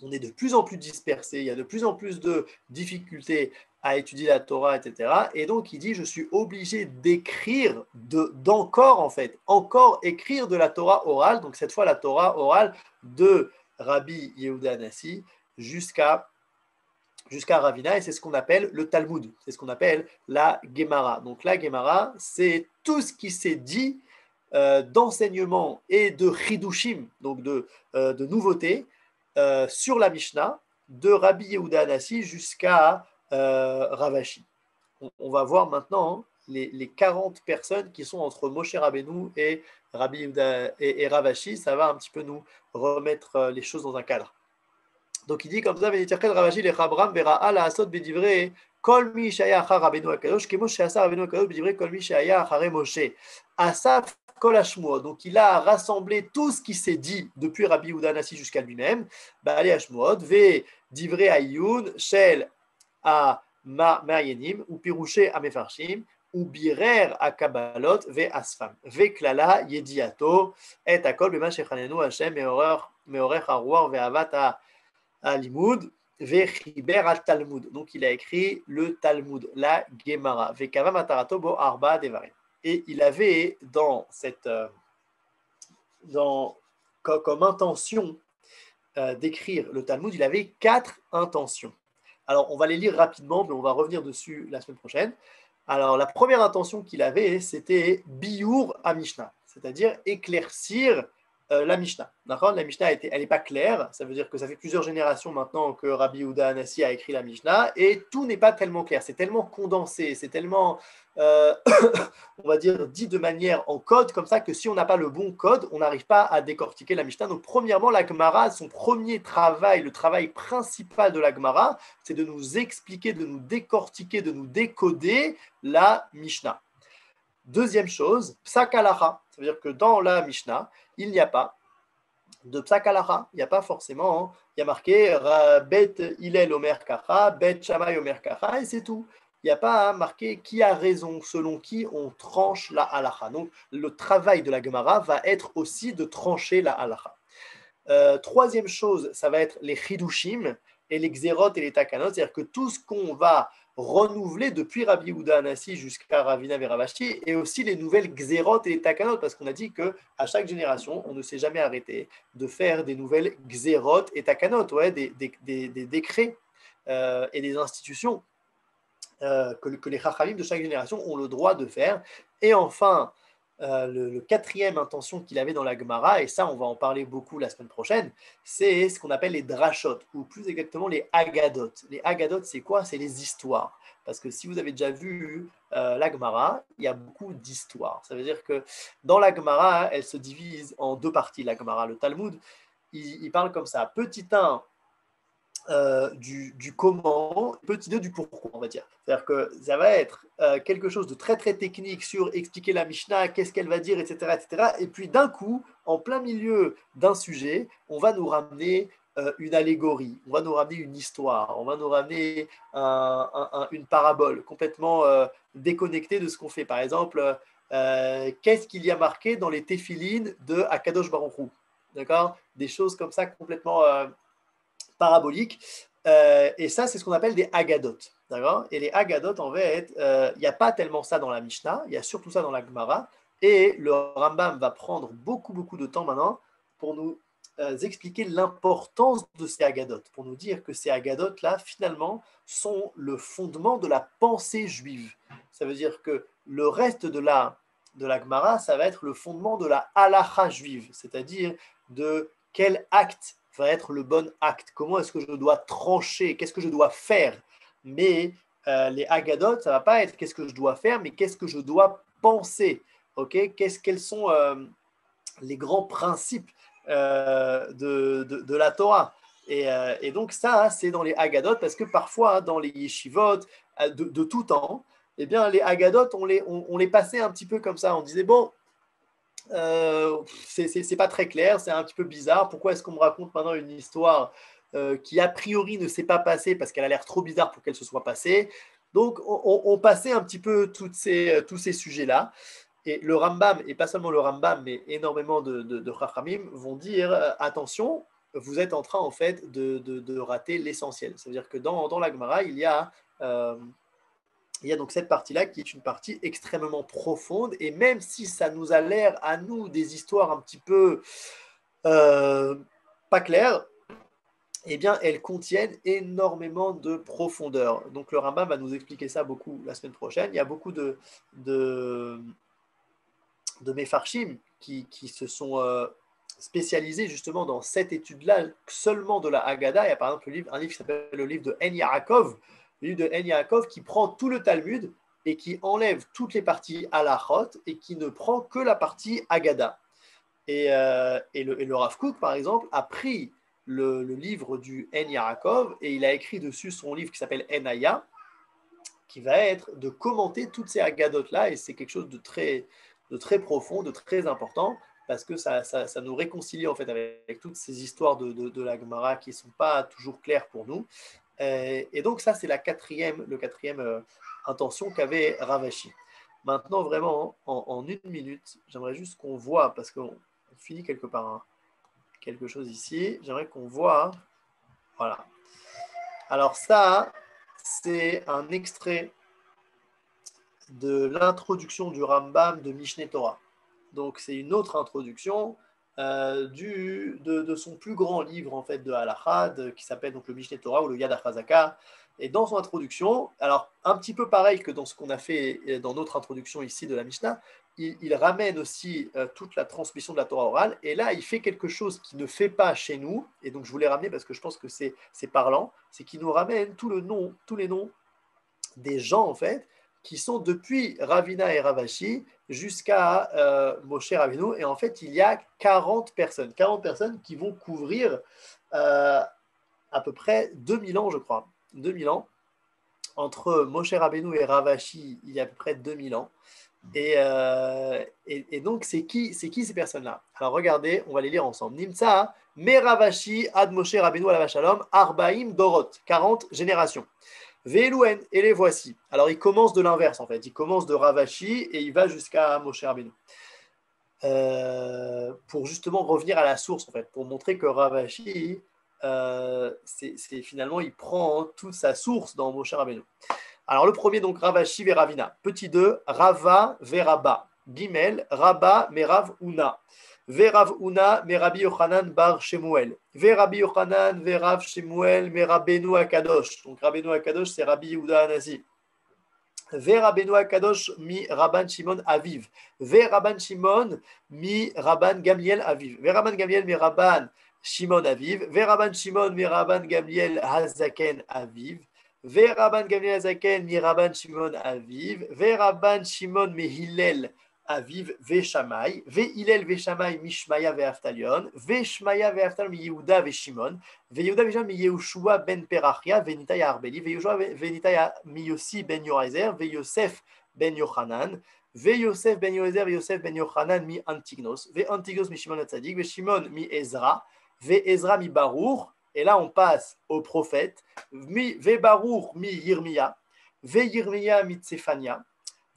On est de plus en plus dispersé, il y a de plus en plus de difficultés à étudier la Torah, etc. Et donc, il dit, je suis obligé d'écrire, d'encore, en fait, encore écrire de la Torah orale, donc cette fois la Torah orale de Rabbi Yehuda Hanassi jusqu'à Ravina, et c'est ce qu'on appelle le Talmud, c'est ce qu'on appelle la Gemara. Donc la Gemara, c'est tout ce qui s'est dit d'enseignement et de chidushim, donc de nouveautés, sur la Mishnah, de Rabbi Yehuda Hanassi jusqu'à Ravashi. On va voir maintenant les 40 personnes qui sont entre Moshe Rabbeinu et Rabbi Yehuda et Ravashi. Ça va un petit peu nous remettre les choses dans un cadre. Donc il dit comme ça, Ravashi le Chabram vera ala asot bedivre kol mi shaya achar Rabbeinu Akadosh kemo she'asa Rabbeinu Akadosh bedivre kol mi shaya achare Moshe. Asaf kol hashmuot. Donc il a rassemblé tout ce qui s'est dit depuis Rabbi Yehuda Hanassi jusqu'à lui-même. Ba'alei hashmuot ve divrei ayun shel a ma'yenim ou pirouché a mefarshim ou birer a kabbalot ve asfam ve klala yediato et akol bema shechanenu Hashem meorer haruar ve avat à Limoud, Vechiber al Talmud. Donc il a écrit le Talmud, la Gemara. Vekava matarato bo arba devarim. Et il avait comme intention d'écrire le Talmud, il avait 4 intentions. Alors on va les lire rapidement, mais on va revenir dessus la semaine prochaine. Alors la première intention qu'il avait, c'était Biur à Mishnah, c'est-à-dire éclaircir la Mishnah. D'accord, la Mishnah, elle n'est pas claire. Ça veut dire que ça fait plusieurs générations maintenant que Rabbi Yehuda Hanassi a écrit la Mishnah et tout n'est pas tellement clair. C'est tellement condensé, c'est tellement, on va dire, dit de manière en code comme ça que si on n'a pas le bon code, on n'arrive pas à décortiquer la Mishnah. Donc, premièrement, la Gemara, son premier travail, le travail principal de la Gemara, c'est de nous expliquer, de nous décortiquer, de nous décoder la Mishnah. Deuxième chose, Psak Halacha. Ça veut dire que dans la Mishnah, il n'y a pas de Psak Halacha. Il n'y a pas forcément, il y a marqué Bet Hillel Omer Kacha, Bet Shammai Omer Kacha, et c'est tout. Il n'y a pas marqué qui a raison, selon qui on tranche la halacha. Donc, le travail de la Gemara va être aussi de trancher la halacha. Troisième chose, ça va être les chidushim et les xérot et les takanot, c'est-à-dire que tout ce qu'on va renouveler depuis Rabbi Yehuda Hanassi jusqu'à Ravina et Ravashi, et aussi les nouvelles xérot et les takanot, parce qu'on a dit qu'à chaque génération, on ne s'est jamais arrêté de faire des nouvelles xérot et takanot, ouais, des décrets et des institutions que les chachamim de chaque génération ont le droit de faire. Et enfin, le quatrième intention qu'il avait dans la Gemara, et ça on va en parler beaucoup la semaine prochaine, c'est ce qu'on appelle les drashot, ou plus exactement les agadot. Les agadot, c'est quoi? C'est les histoires. Parce que si vous avez déjà vu la Gemara, il y a beaucoup d'histoires. Ça veut dire que dans la Gemara, elle se divise en 2 parties. La Gemara, le Talmud, il parle comme ça. Petit 1, du comment, petit 2 du pourquoi, on va dire. C'est-à-dire que ça va être quelque chose de très très technique sur expliquer la Mishnah, qu'est-ce qu'elle va dire, etc., etc. Et puis d'un coup, en plein milieu d'un sujet, on va nous ramener une allégorie, on va nous ramener une histoire, on va nous ramener une parabole complètement déconnectée de ce qu'on fait. Par exemple, qu'est-ce qu'il y a marqué dans les téphilines de Akadosh Baruch Hu, d'accord? Des choses comme ça complètement paraboliques. Et ça, c'est ce qu'on appelle des Agadot. D'accord? Et les Agadot, en fait, il n'y a pas tellement ça dans la Mishnah, il y a surtout ça dans la Gemara. Et le Rambam va prendre beaucoup de temps maintenant pour nous expliquer l'importance de ces Agadot, pour nous dire que ces Agadot-là, finalement, sont le fondement de la pensée juive. Ça veut dire que le reste de la Gemara, ça va être le fondement de la halacha juive, c'est-à-dire de quel acte va être le bon acte, comment est-ce que je dois trancher, qu'est-ce que je dois faire. Mais les Agadot, ça ne va pas être qu'est-ce que je dois faire, mais qu'est-ce que je dois penser. Okay? Quels sont les grands principes de la Torah. Et donc ça, c'est dans les Agadot, parce que parfois, dans les yeshivot de tout temps, eh bien, les Agadot, on les passait un petit peu comme ça. On disait, bon, c'est pas très clair, c'est un petit peu bizarre. Pourquoi est-ce qu'on me raconte maintenant une histoire qui, a priori, ne s'est pas passée parce qu'elle a l'air trop bizarre pour qu'elle se soit passée? Donc, on passait un petit peu tous ces sujets-là. Et le Rambam, et pas seulement le Rambam, mais énormément de Chachamim vont dire attention, vous êtes en train en fait de rater l'essentiel. C'est-à-dire que dans la Gemara, il y a donc cette partie-là qui est une partie extrêmement profonde, et même si ça nous a l'air à nous des histoires un petit peu pas claires, eh bien, elles contiennent énormément de profondeur. Donc le Rambam va nous expliquer ça beaucoup la semaine prochaine. Il y a beaucoup de Mefarshim qui se sont spécialisés justement dans cette étude-là, seulement de la Haggadah. Il y a par exemple un livre qui s'appelle le livre de En Yaakov, le livre de En Yaakov qui prend tout le Talmud et qui enlève toutes les parties halachot et qui ne prend que la partie Haggadah. Et le Rav Kook, par exemple, a pris le livre du En Yaakov et il a écrit dessus son livre qui s'appelle En Aya, qui va être de commenter toutes ces Haggadot-là, et c'est quelque chose de très profond, de très important, parce que ça nous réconcilie en fait avec toutes ces histoires de la Gemara qui ne sont pas toujours claires pour nous. Et donc ça, c'est le quatrième intention qu'avait Rav Ashi. Maintenant, vraiment, en une minute, j'aimerais juste qu'on voit, parce qu'on finit quelque part quelque chose ici, j'aimerais qu'on voit, voilà. Alors ça, c'est un extrait de l'introduction du Rambam de Mishneh Torah. Donc c'est une autre introduction de son plus grand livre en fait de Halakha, qui s'appelle donc le Mishneh Torah ou le Yad HaChazaka. Et dans son introduction, alors un petit peu pareil que dans ce qu'on a fait dans notre introduction ici de la Mishnah, il ramène aussi toute la transmission de la Torah orale. Et là, il fait quelque chose qu'il ne fait pas chez nous. Et donc je voulais ramener parce que je pense que c'est parlant, c'est qu'il nous ramène tous les noms des gens en fait qui sont depuis Ravina et Ravashi jusqu'à Moshe Rabbeinu. Et en fait, il y a 40 personnes qui vont couvrir à peu près 2000 ans, je crois. 2000 ans. Entre Moshe Rabbeinu et Ravashi, il y a à peu près 2000 ans. Et donc, c'est qui ces personnes-là? Alors, regardez, on va les lire ensemble. Nimtsa, Meravashi, Ad Moshe Rabbeinu Alav Shalom, Arbaim Dorot, 40 générations. Ve'elouen, et les voici. Alors, il commence de l'inverse, en fait. Il commence de Ravashi et il va jusqu'à Moshe Rabbeinu. Pour justement revenir à la source, en fait, pour montrer que Ravashi, c'est finalement, il prend toute sa source dans Moshe Rabbeinu. Alors, le premier, donc, Ravashi Veravina. Petit 2, Rava Veraba. Gimel, Rabba Merav Una. Verav Una Merabi Yochanan Bar Shemuel. Verabi Yochanan Verav Shemuel Merabenu Akadosh. Donc Rabbeinu Akadosh, c'est Rabbi Yehuda Hanasi. Verabenu Akadosh mi Rabban Shimon Aviv. Verabban Shimon mi Rabban Gamliel Aviv. Verabban Gamliel mi Rabban Shimon Aviv. Verabban Shimon mi Rabban Gamliel Hazaken Aviv. Verabban Gamliel Hazaken mi Rabban Shimon Aviv. Verabban Shimon mi Hillel Aviv Veshamay, Ve-Hillel Veshamay Mishmaya Ve'aftalion, Veshmaya Ve'aftalion mi Yehuda Veshimon, Ve-Yehuda Veshimon mi Yehoshua ben Perachia, Venitaya Arbeli, Ve-Yehoshua Venitaya mi Yossi ben Yorezer, Ve-Yosef ben Yochanan, Ve-Yosef ben Yorezer, Ve-Yosef ben Yochanan mi Antignos, Ve-Antignos mi Shimon Hatzadik, Ve-Shimon mi Ezra, Ve-Ezra mi Baruch, Et là, on passe au prophète. Ve Baruch mi Yirmiya, ve Yirmiya mi Tsefania,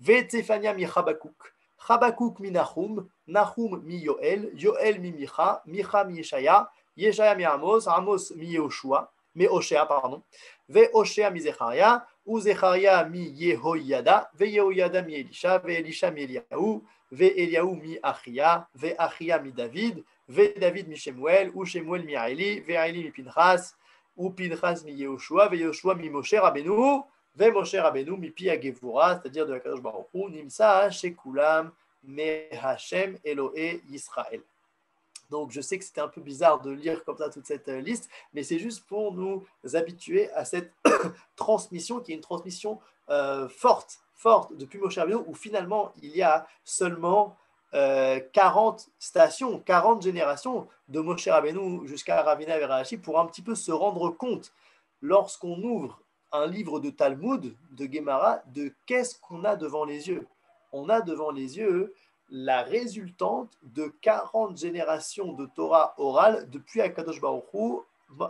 ve Tsefania mi Chabakouk, Chabakouk mi Nahum, Nahum mi Yoel, Yoel mi Micha, Micha mi Yeshaya, Yeshaya mi Amos, Amos mi Yehoshua, mi Oshea, pardon, ve Oshea mi Zecharia, ou Zecharia mi Yehoyada, ve Yehoyada mi Elisha, ve Elisha mi Eliaou, ve Eliaou mi Achia, ve Achia mi David, ve David mi Shemuel, ou Shemuel mi Aili, ve Aili mi Pinchas, ou Pinchas mi Yehoshua, ve Yehoshua mi Moshe Rabbeinu, ve Moshe Rabbeinu mi Pi Agevura, c'est-à-dire de la Kadosh Baruch Hu, Nimsa Shekulam me Hashem Elohe Yisrael. Donc je sais que c'était un peu bizarre de lire comme ça toute cette liste, mais c'est juste pour nous habituer à cette transmission qui est une transmission forte depuis Moshe Rabbeinu, où finalement il y a seulement 40 stations, 40 générations de Moshe Rabbeinu jusqu'à Ravina et Rashi pour un petit peu se rendre compte, lorsqu'on ouvre un livre de Talmud, de Gemara, de qu'est-ce qu'on a devant les yeux. On a devant les yeux la résultante de 40 générations de Torah orale depuis Akadosh Baruch Hu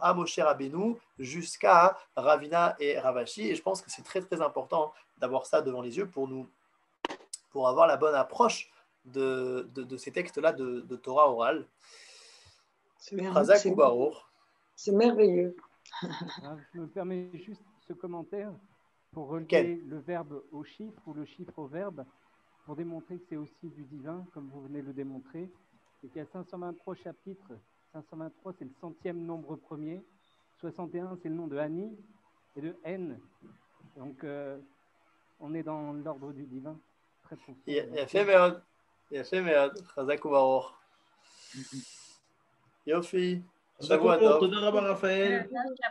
à Moshe Rabbeinu jusqu'à Ravina et Ravashi. Et je pense que c'est très très important d'avoir ça devant les yeux pour avoir la bonne approche de ces textes-là de Torah orale. C'est bien, Chazak ou Baruch. c'est merveilleux. Je me permets juste ce commentaire pour relier le verbe au chiffre ou le chiffre au verbe, pour démontrer que c'est aussi du divin, comme vous venez de le démontrer. C'est qu'il y a 523 chapitres. 523, c'est le 100e nombre premier. 61, c'est le nom de Annie et de N. Donc, on est dans l'ordre du divin. Très profond. יפה מאוד. יפה מאוד. חזק וברוך. יופי. שבוע טוב. תודה רבה, רפאל.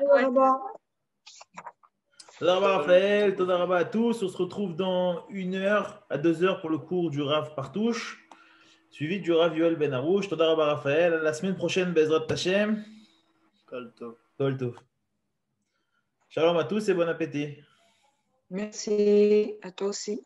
Au revoir. Toda Rabba Raphaël, Toda Rabba à tous. On se retrouve dans 1h à 2h pour le cours du Rav Partouche, suivi du Rav Yoel Ben Arouche. Toda Rabba Raphaël. La semaine prochaine, Bezrat Hashem. Kol tov. Kol tov. Shalom à tous et bon appétit. Merci à toi aussi.